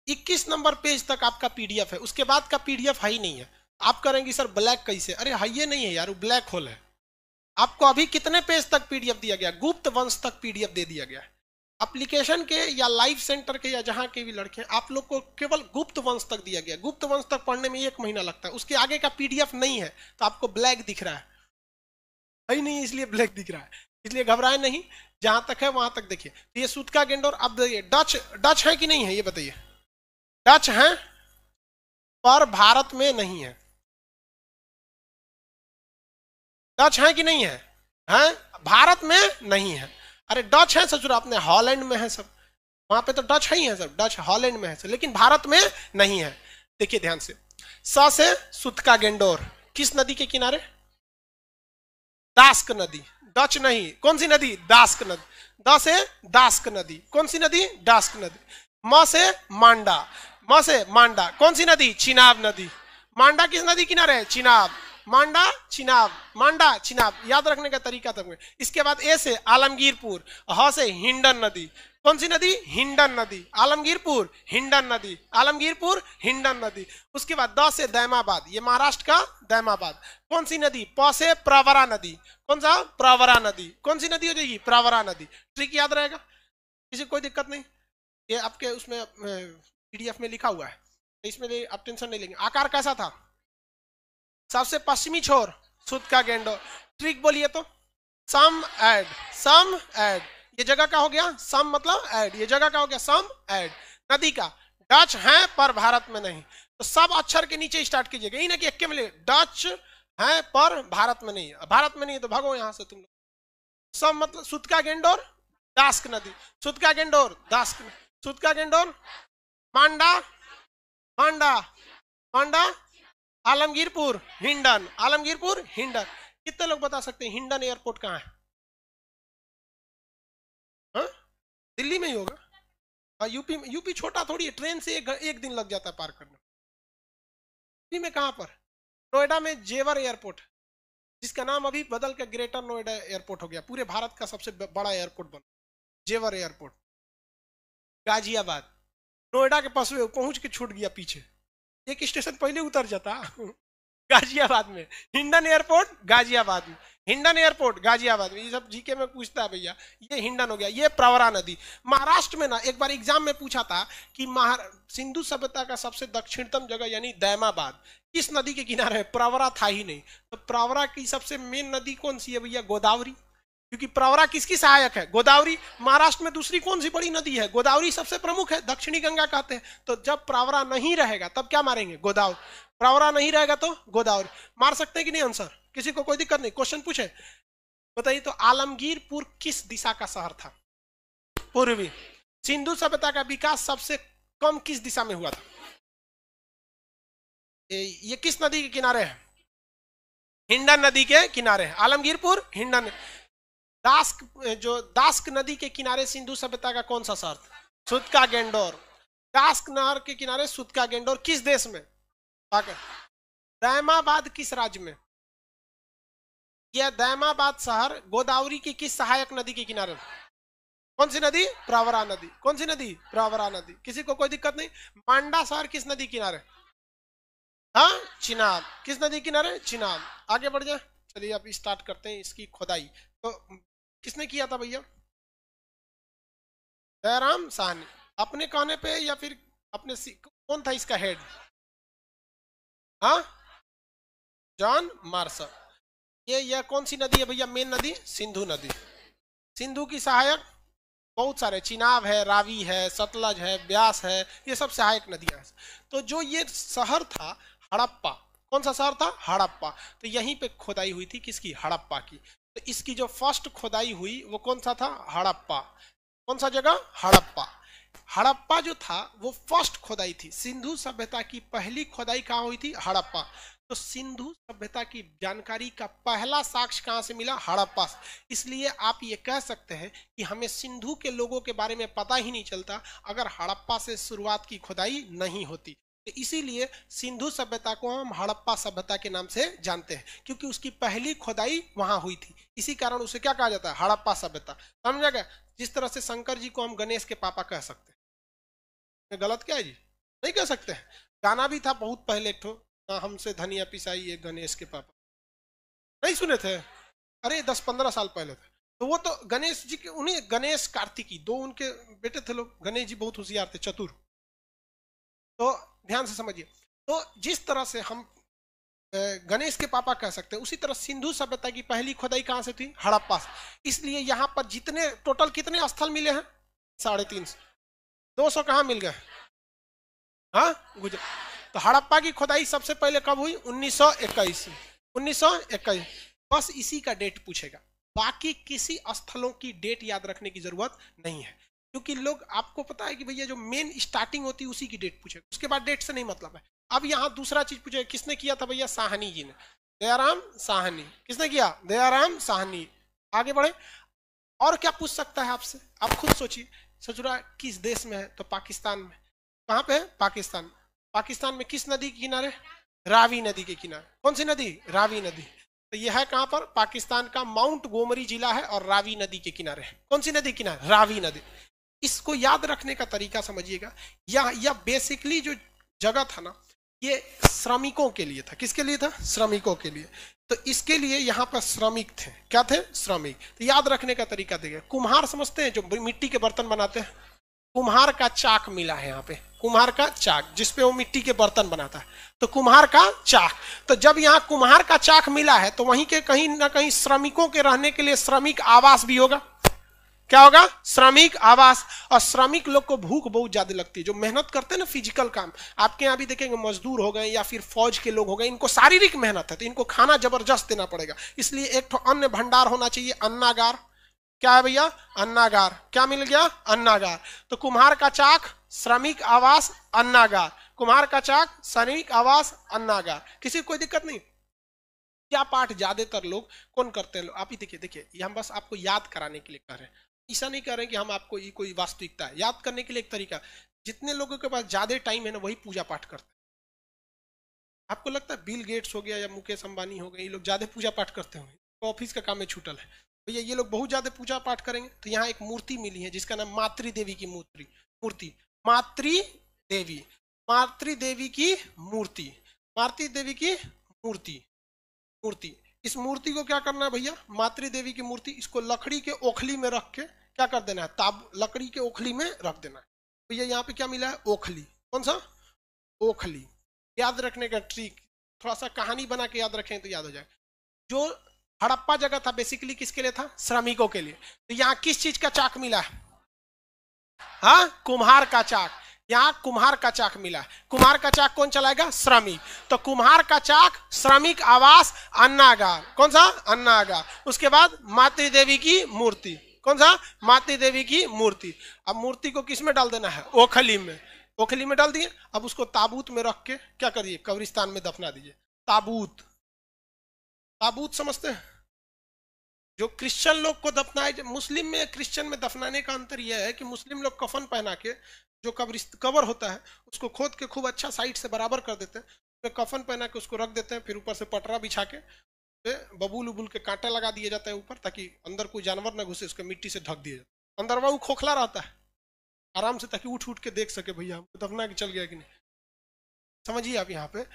21 नंबर पेज तक आपका पीडीएफ है, उसके बाद का पीडीएफ है ही नहीं है। आप करेंगे सर ब्लैक कैसे? अरे है ये नहीं है यार, वो ब्लैक होल है। आपको अभी कितने पेज तक पीडीएफ दिया गया? गुप्त वंश तक पीडीएफ दे दिया गया है। एप्लीकेशन के या लाइव सेंटर के या जहां के भी लड़के, आप लोग को केवल गुप्त वंश तक दिया गया। गुप्त वंश तक पढ़ने में 1 महीना लगता है, उसके आगे का पीडीएफ नहीं है, तो आपको ब्लैक दिख रहा है ही नहीं, इसलिए ब्लैक दिख रहा है। इसलिए घबराए नहीं, जहां तक है वहां तक देखिए। ये सुदका गेंडोर। अब देखिए डच, डच है कि नहीं है ये बताइए? डच है पर भारत में नहीं है। डच है कि नहीं है? हैं? भारत में नहीं है। अरे डच है ससुर, अपने हॉलैंड में है सब, वहां पे तो डच है ही है सब, डच हॉलैंड में है सब, लेकिन भारत में नहीं है। देखिए ध्यान से, स से सुदका गेंडोर किस नदी के किनारे? दास्क नदी। डच नहीं, कौन सी नदी? दास्क नदी। द से दास्क नदी, कौन सी नदी? दास्क नदी। म से मांडा, म से मांडा, कौन सी नदी? चिनाब नदी। मांडा किस नदी किनारे है? चिनाब। मांडा चिनाब, मांडा चिनाब। याद रखने का तरीका तब। इसके बाद ए से आलमगीरपुर, ह से हिंडन नदी, कौन सी नदी? हिंडन नदी। आलमगीरपुर हिंडन नदी, आलमगीरपुर हिंडन नदी। उसके बाद द से दैमाबाद, ये महाराष्ट्र का दैमाबाद, कौन सी नदी? प से प्रवरा नदी, कौन सा? प्रवरा नदी। कौन सी नदी हो जाएगी? प्रवरा नदी। ट्रिक याद रहेगा, किसी कोई दिक्कत नहीं। ये आपके उसमें पीडीएफ में लिखा हुआ है, इसमें आप टेंशन नहीं लेंगे। आकार कैसा था? सबसे पश्चिमी छोर सूत्का गेंडोर। ट्रिक बोलिए तो, सम एड, सम एड, ये जगह का हो गया सम मतलब एड, ये जगह का हो गया सम एड। नदी का डच है पर भारत में नहीं, तो सब अक्षर के नीचे स्टार्ट कीजिएगा, यही ना कि एक मिले डच है पर भारत में नहीं, भारत में नहीं तो भागो यहां से तुम लोग। सब मतलब सूत्का गेंडोर दास्क नदी, सूत्का गेंडोर दास्क, सूत्का गेंडोर मांडा, मांडा, मांडा, आलमगीरपुर हिंडन, आलमगीरपुर हिंडन। कितने लोग बता सकते हैं हिंडन एयरपोर्ट कहाँ है? हा? दिल्ली में ही होगा। हाँ, यूपी छोटा थोड़ी है, ट्रेन से एक दिन लग जाता है पार करने। यूपी में कहाँ पर? नोएडा में जेवर एयरपोर्ट, जिसका नाम अभी बदल के ग्रेटर नोएडा एयरपोर्ट हो गया, पूरे भारत का सबसे बड़ा एयरपोर्ट बना, जेवर एयरपोर्ट। गाजियाबाद नोएडा के पास पहुंच के छूट गया पीछे, एक स्टेशन पहले उतर जाता। गाजियाबाद में हिंडन एयरपोर्ट, गाजियाबाद में हिंडन एयरपोर्ट, गाजियाबाद में। ये सब जीके में पूछता है भैया, ये हिंडन हो गया। ये प्रवरा नदी महाराष्ट्र में ना, एक बार एग्जाम में पूछा था कि सिंधु सभ्यता का सबसे दक्षिणतम जगह यानी दैमाबाद किस नदी के किनारे है? प्रवरा था ही नहीं। तो प्रवरा की सबसे मेन नदी कौन सी है भैया? गोदावरी, क्योंकि प्रवरा किसकी सहायक है? गोदावरी। महाराष्ट्र में दूसरी कौन सी बड़ी नदी है? गोदावरी सबसे प्रमुख है, दक्षिणी गंगा कहते हैं। तो जब प्रवरा नहीं रहेगा तब क्या मारेंगे? गोदावरी। प्रवरा नहीं रहेगा तो गोदावरी। मार सकते हैं कि नहीं आंसर? किसी को कोई दिक्कत नहीं? क्वेश्चन पूछे, बताइए तो आलमगीरपुर किस दिशा का शहर था? पूर्वी। सिंधु सभ्यता का विकास सबसे कम किस दिशा में हुआ था? ये किस नदी के किनारे है? हिंडन नदी के किनारे है आलमगीरपुर, हिंडन। दास्क, जो दास्क नदी के किनारे सिंधु सभ्यता का कौन सा शहर था? सूत्का गेंडोर। दास्क नहर के किनारे सूत्का गेंडोर किस देश में? दैमाबाद किस राज्य में? यह दैमाबाद शहर गोदावरी की किस सहायक नदी के किनारे? कौन सी नदी? प्रवरा नदी। कौन सी नदी? प्रवरा नदी। किसी को कोई दिक्कत नहीं? मांडा शहर किस नदी किनारे? हाँ, चिनाब। किस नदी किनारे? चिनाब। आगे बढ़ जाए, चलिए अब स्टार्ट करते हैं इसकी खुदाई। तो किसने किया था भैया? दयाराम साहनी। अपने कहने पे या फिर अपने कौन था इसका हेड? हाँ, जॉन मार्शल। ये कौन सी नदी है भैया? मेन नदी सिंधु नदी। सिंधु की सहायक बहुत सारे, चिनाब है, रावी है, सतलज है, ब्यास है, ये सब सहायक नदियां हैं। तो जो ये शहर था हड़प्पा, कौन सा शहर था? हड़प्पा। तो यहीं पे खुदाई हुई थी, किसकी? हड़प्पा की। तो इसकी जो फर्स्ट खुदाई हुई वो कौन सा था? हड़प्पा। कौन सा जगह? हड़प्पा। हड़प्पा जो था वो फर्स्ट खुदाई थी। सिंधु सभ्यता की पहली खुदाई कहाँ हुई थी? हड़प्पा। तो सिंधु सभ्यता की जानकारी का पहला साक्ष्य कहाँ से मिला? हड़प्पा से। इसलिए आप ये कह सकते हैं कि हमें सिंधु के लोगों के बारे में पता ही नहीं चलता अगर हड़प्पा से शुरुआत की खुदाई नहीं होती। तो इसीलिए सिंधु सभ्यता को हम हड़प्पा सभ्यता के नाम से जानते हैं, क्योंकि उसकी पहली खुदाई वहां हुई थी। इसी कारण उसे क्या कहा जाता है? हड़प्पा सभ्यता। समझा गया? जिस तरह से शंकर जी को हम गणेश के पापा कह सकते हैं, गलत क्या है जी? नहीं कह सकते हैं। गाना भी था बहुत पहले, हमसे धनिया पिसाई ये गणेश के पापा, नहीं सुने थे? अरे 10-15 साल पहले थे। तो वो तो गणेश जी के, उन्हें गणेश कार्तिकी दो उनके बेटे थे लोग। गणेश जी बहुत होशियार थे, चतुर। तो ध्यान से समझिए, तो जिस तरह से हम गणेश के पापा कह सकते हैं, उसी तरह सिंधु सभ्यता की पहली खुदाई कहां से थी? हड़प्पा से। इसलिए यहां पर जितने टोटल कितने स्थल मिले हैं? 350। 200 कहां मिल गए? हाँ, गुजरात। तो हड़प्पा की खुदाई सबसे पहले कब हुई? 1921। 1921। बस इसी का डेट पूछेगा, बाकी किसी स्थलों की डेट याद रखने की जरूरत नहीं है, क्योंकि लोग, आपको पता है कि भैया जो मेन स्टार्टिंग होती है उसी की डेट पूछेगा, उसके बाद डेट से नहीं मतलब है। अब यहाँ दूसरा चीज पूछेगा, किसने किया था भैया? साहनी जी ने, दयाराम साहनी। किसने किया? दयाराम साहनी। आगे बढ़े, और क्या पूछ सकता है आपसे? आप खुद सोचिए। सचुरा किस देश में है? तो पाकिस्तान में। कहाँ पे है? पाकिस्तान। पाकिस्तान में किस नदी के किनारे? रावी नदी के किनारे। कौन सी नदी? रावी नदी। तो यह है कहां पर? पाकिस्तान का माउंट गोमरी जिला है और रावी नदी के किनारे है। कौन सी नदी किनारे? रावी नदी। इसको याद रखने का तरीका समझिएगा। यह बेसिकली जो जगह था ना, ये श्रमिकों के लिए था। किसके लिए था? श्रमिकों के लिए। तो इसके लिए यहाँ पर श्रमिक थे। क्या थे? श्रमिक। तो याद रखने का तरीका देखिए, कुम्हार समझते हैं जो मिट्टी के बर्तन बनाते हैं, कुम्हार का चाक मिला है यहाँ पे, कुम्हार का चाक, जिसपे वो मिट्टी के बर्तन बनाता है, तो कुम्हार का चाक। तो जब यहाँ कुम्हार का चाक मिला है तो वहीं के कहीं ना कहीं श्रमिकों के रहने के लिए श्रमिक आवास भी होगा। क्या होगा? श्रमिक आवास। और श्रमिक लोग को भूख बहुत ज्यादा लगती है, जो मेहनत करते हैं ना फिजिकल काम। आपके यहाँ भी देखेंगे मजदूर हो गए या फिर फौज के लोग हो गए, इनको शारीरिक मेहनत है, तो इनको खाना जबरदस्त देना पड़ेगा। इसलिए एक तो अन्न भंडार होना चाहिए, अन्नागार। क्या है भैया? अन्नागार। क्या मिल गया? अन्नागार। तो कुम्हार का चाक, श्रमिक आवास, अन्नागार। कुम्हार का चाक, श्रमिक आवास, अन्नागार। किसी को कोई दिक्कत नहीं? क्या पाठ ज्यादातर लोग कौन करते हैं? आप ही देखिए, ये हम बस आपको याद कराने के लिए कर रहे हैं, ऐसा नहीं कर रहे हैं कि हम आपको ये कोई वास्तविकता है। याद करने के लिए एक तरीका, जितने लोगों के पास ज्यादा टाइम है ना वही पूजा पाठ करते हैं। आपको लगता है बिल गेट्स हो गया या मुकेश अंबानी हो गए, ये लोग ज्यादा पूजा पाठ करते होंगे, तो ऑफिस का काम में छूटल है भैया, ये लोग बहुत ज्यादा पूजा पाठ करेंगे। तो यहाँ एक मूर्ति मिली है जिसका नाम मातृ देवी की मूर्ति, मातृ देवी की मूर्ति, मातृ देवी की मूर्ति। इस मूर्ति को क्या करना है भैया? मातृ देवी की मूर्ति, इसको लकड़ी के ओखली में रख के क्या कर देना है? लकड़ी के ओखली में रख देना है भैया। यहाँ पे क्या मिला है? ओखली। कौन सा? ओखली। याद रखने का ट्रिक, थोड़ा सा कहानी बना के याद रखें तो याद हो जाए। जो हड़प्पा जगह था बेसिकली किसके लिए था? श्रमिकों के लिए। तो यहाँ किस चीज का चाक मिला है? हाँ, कुम्हार का चाक। यहाँ कुम्हार का चाक मिला। कुम्हार का चाक कौन चलाएगा? श्रमिक। तो कुम्हार का चाक, श्रमिक आवास, अन्नागार। कौन सा? अन्नागार। उसके बाद मातृ देवी की मूर्ति। कौन सा? मातृ देवी की मूर्ति। अब मूर्ति को किस में डाल देना है? ओखली में। ओखली में डाल दिए। अब उसको ताबूत में रख के क्या करिए? कब्रिस्तान में दफना दीजिए। ताबूत, ताबूत समझते हैं? जो क्रिश्चियन लोग को दफनाए, मुस्लिम में क्रिश्चियन में दफनाने का अंतर यह है कि मुस्लिम लोग कफन पहना के जो कबर होता है उसको खोद के खूब अच्छा साइड से बराबर कर देते हैं, फिर कफन पहना के उसको रख देते हैं, फिर ऊपर से पटरा बिछा के बबूल उबूल के कांटे लगा दिए जाता है ऊपर, ताकि अंदर कोई जानवर ना घुसे, उसके मिट्टी से ढक दिया जाता है। अंदर वो खोखला रहता है आराम से, ताकि उठ उठ के देख सके भैया हमको दफना के चल गया कि नहीं। समझिए आप, यहाँ पे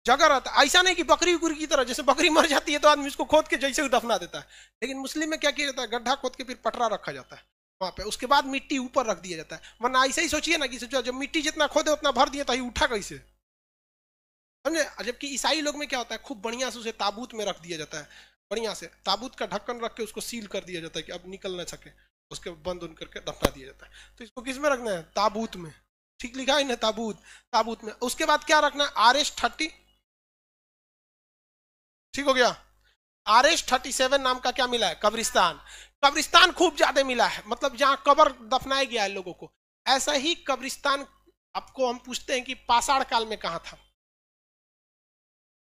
जगह रहता है। ऐसा नहीं कि बकरी उकरी की तरह, जैसे बकरी मर जाती है तो आदमी उसको खोद के जैसे दफना देता है, लेकिन मुस्लिम में क्या किया जाता है? गड्ढा खोद के फिर पटरा रखा जाता है वहां पे, उसके बाद मिट्टी ऊपर रख दिया जाता है। वरना ऐसा ही सोचिए ना कि जब मिट्टी जितना खोदे उतना भर दिया, तो उठा कैसे? समझे? जबकि ईसाई लोग में क्या होता है? खूब बढ़िया से उसे ताबूत में रख दिया जाता है, बढ़िया से ताबूत का ढक्कन रख के उसको सील कर दिया जाता है कि अब निकल ना सके, उसके बंद उन करके दफना दिया जाता है। तो इसको किस में रखना है? ताबूत में। ठीक लिखा है ना? ताबूत, ताबूत में। उसके बाद क्या रखना है? RS-30। ठीक हो गया? RS-37 नाम का क्या मिला है? कब्रिस्तान। कब्रिस्तान खूब ज्यादा मिला है, मतलब जहां कब्र दफनाया गया है लोगों को। ऐसा ही कब्रिस्तान आपको हम पूछते हैं कि पाषाण काल में कहां था?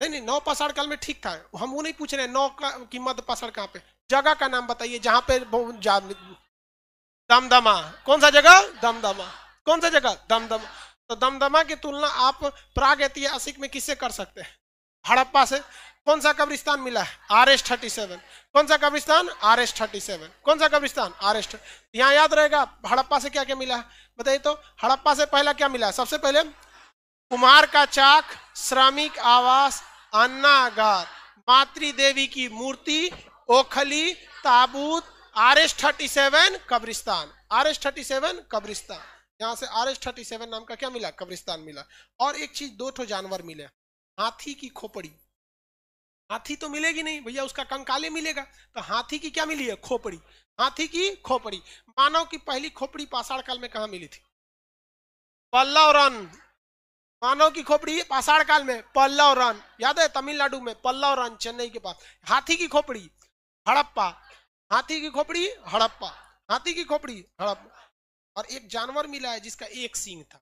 नहीं, नौ पाषाण काल में ठीक था, हम वो नहीं पूछ रहे नौ की मध्य पाषाण कहां पे। जगह का नाम बताइए जहां पे दमदमा। कौन सा जगह? दमदमा। कौन सा जगह? दमदमा। तो दमदमा की तुलना आप प्राग ऐतिहासिक में किससे कर सकते हैं? हड़प्पा से। कौन सा कब्रिस्तान मिला है? RS-37। कौन सा कब्रिस्तान? RS-37। कौन सा कब्रिस्तान? RS। यहाँ याद रहेगा हड़प्पा से क्या क्या मिला है बताइए तो। हड़प्पा से पहला क्या मिला है? सबसे पहले कुम्हार का चाक, श्रमिक आवास, अन्नागार, मातृ देवी की मूर्ति, ओखली, ताबूत, RS-37 कब्रिस्तान। RS-37 कब्रिस्तान। यहाँ से RS-37 नाम का क्या मिला? कब्रिस्तान मिला। और एक चीज, 2 जानवर मिले। हाथी की खोपड़ी। हाथी तो मिलेगी नहीं भैया, उसका कंकाले मिलेगा। तो हाथी की क्या मिली है? खोपड़ी। हाथी की खोपड़ी। मानव की पहली खोपड़ी पाषाण काल में कहा मिली थी? पल्लव रन। मानव की खोपड़ी पाषाण काल में पल्लव रन, याद है? तमिलनाडु में पल्लव रन, चेन्नई के पास। हाथी की खोपड़ी हड़प्पा। हाथी की खोपड़ी हड़प्पा। हाथी की खोपड़ी हड़प्पा। और एक जानवर मिला है जिसका एक सींग था।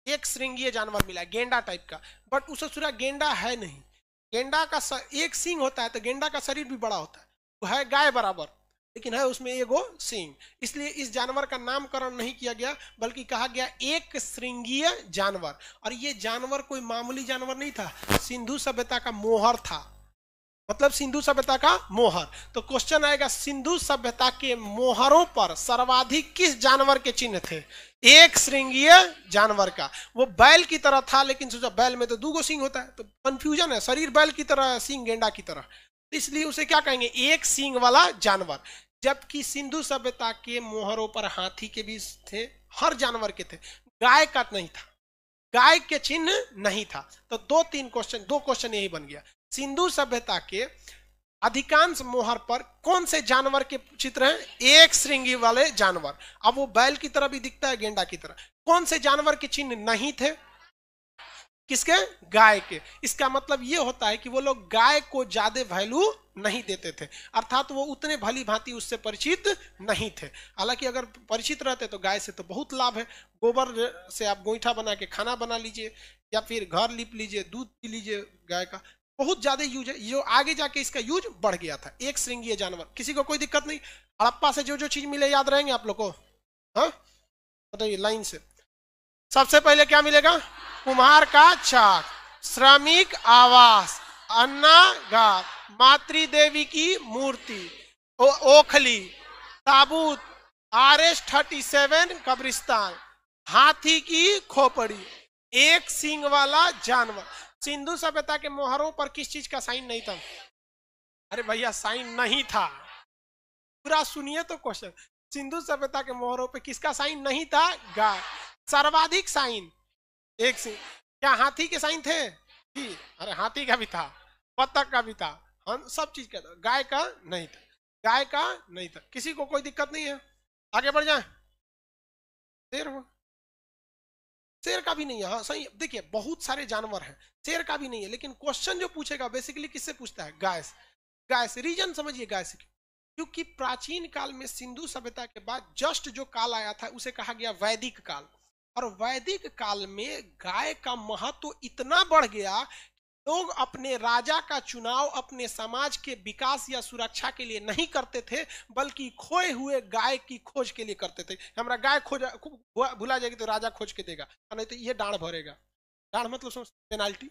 एक श्रृंगीय जानवर मिला है, गेंडा टाइप का, बट उसे सूरा गेंडा है नहीं। गेंडा का एक सींग होता है तो गेंडा का शरीर भी बड़ा होता है, वो है गाय बराबर, लेकिन है उसमें एगो सींग। इसलिए इस जानवर का नामकरण नहीं किया गया, बल्कि कहा गया एक श्रृंगीय जानवर। और ये जानवर कोई मामूली जानवर नहीं था, सिंधु सभ्यता का मोहर था। मतलब सिंधु सभ्यता का मोहर। तो क्वेश्चन आएगा, सिंधु सभ्यता के मोहरों पर सर्वाधिक किस जानवर के चिन्ह थे? एक श्रृंगीय जानवर का। वो बैल की तरह था, लेकिन सोचा बैल में तो 2 सींग होता है, तो कंफ्यूजन है। शरीर बैल की तरह है, सींग गेंडा की तरह, इसलिए उसे क्या कहेंगे? एक सींग वाला जानवर। जबकि सिंधु सभ्यता के मोहरों पर हाथी के भी थे, हर जानवर के थे, गाय का नहीं था, गाय के चिन्ह नहीं था। तो दो क्वेश्चन यही बन गया। सिंधु सभ्यता के अधिकांश मोहर पर कौन से जानवर के चित्र हैं? एक श्रृंगी वाले जानवर। अब वो बैल की तरह भी दिखता है, गेंडा की तरह। कौन से जानवर के चिन्ह नहीं थे? किसके? गाय के। इसका मतलब ये होता है कि वो लोग गाय को ज्यादा वैल्यू नहीं देते थे, अर्थात वो उतने भली भांति उससे परिचित नहीं थे। हालांकि अगर परिचित रहते तो गाय से तो बहुत लाभ है। गोबर से आप गोईठा बना के खाना बना लीजिए, या फिर घर लीप लीजिए, दूध पी लीजिए, गाय का बहुत ज्यादा यूज है। जो आगे जाके इसका यूज बढ़ गया था। एक श्रृंगीय जानवर, किसी को कोई दिक्कत नहीं। हड़प्पा से जो जो चीज मिले याद रहेंगे आप लोग को? हाँ बताइए लाइन से। सबसे पहले क्या मिलेगा? कुम्हार का चाक, श्रमिक आवास, अन्नागार, मातृ देवी की मूर्ति, ओखली, ताबूत, RS-37 कब्रिस्तान, हाथी की खोपड़ी, एक सींग वाला जानवर। सिंधु सभ्यता के मोहरों पर किस चीज का साइन नहीं था? अरे भैया साइन नहीं था, पूरा सुनिए तो क्वेश्चन। सिंधु सभ्यता के मोहरों पे किसका साइन नहीं था? गाय। सर्वाधिक साइन एक से। क्या हाथी के साइन थे? अरे हाथी का भी था, बत्तख का भी था, सब चीज का था। गाय का नहीं था, गाय का नहीं था। किसी को कोई दिक्कत नहीं है? आगे बढ़ जाए। शेर का भी नहीं है। हाँ सही, देखिए बहुत सारे जानवर हैं, शेर का भी नहीं है, लेकिन क्वेश्चन जो पूछेगा बेसिकली किससे पूछता है? गाय से। गाय से। रीजन समझिए गाय से, क्योंकि प्राचीन काल में सिंधु सभ्यता के बाद जस्ट जो काल आया था उसे कहा गया वैदिक काल। और वैदिक काल में गाय का महत्व इतना बढ़ गया, लोग अपने राजा का चुनाव अपने समाज के विकास या सुरक्षा के लिए नहीं करते थे, बल्कि खोए हुए गाय की खोज के लिए करते थे। हमारा गाय भुला जाएगी तो राजा खोज के देगा, नहीं तो ये डांड भरेगा। डांड मतलब समझ, पेनाल्टी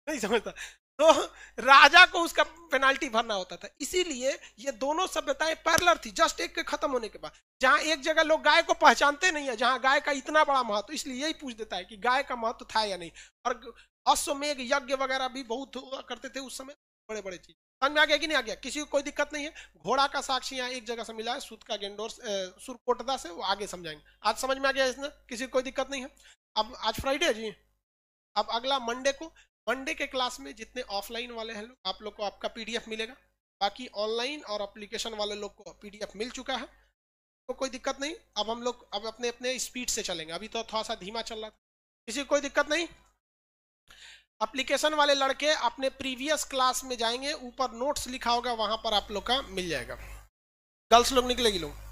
नहीं समझता, तो राजा को उसका पेनाल्टी भरना होता था। इसीलिए ये दोनों सभ्यताएं पैरेलल थी, जस्ट एक के खत्म होने के बाद। जहां एक जगह लोग गाय को पहचानते नहीं है, जहां गाय का इतना बड़ा महत्व, इसलिए यही पूछ देता है कि गाय का महत्व था या नहीं। और अश्वमेघ यज्ञ वगैरह भी बहुत हुआ करते थे उस समय, बड़े बड़े चीज। समझ में आ गया कि नहीं आ गया? किसी को कोई दिक्कत नहीं है? घोड़ा का साक्षी यहाँ एक जगह से मिला है, सूत का गेंडोर सुरकोटदा से, वो आगे समझाएंगे। आज समझ में आ गया इसमें? किसी को कोई दिक्कत नहीं है? अब आज फ्राइडे है जी, अब अगला मंडे को, मंडे के क्लास में जितने ऑफलाइन वाले हैं लोग, आप लोग को आपका PDF मिलेगा। बाकी ऑनलाइन और एप्लीकेशन वाले लोग को PDF मिल चुका है, तो कोई दिक्कत नहीं। अब हम लोग अब अपने अपने स्पीड से चलेंगे, अभी तो थोड़ा सा धीमा चल रहा था। किसी को कोई दिक्कत नहीं? एप्लीकेशन वाले लड़के अपने प्रीवियस क्लास में जाएंगे, ऊपर नोट्स लिखा होगा, वहां पर आप लोग का मिल जाएगा। गर्ल्स लोग निकलेगी लोग।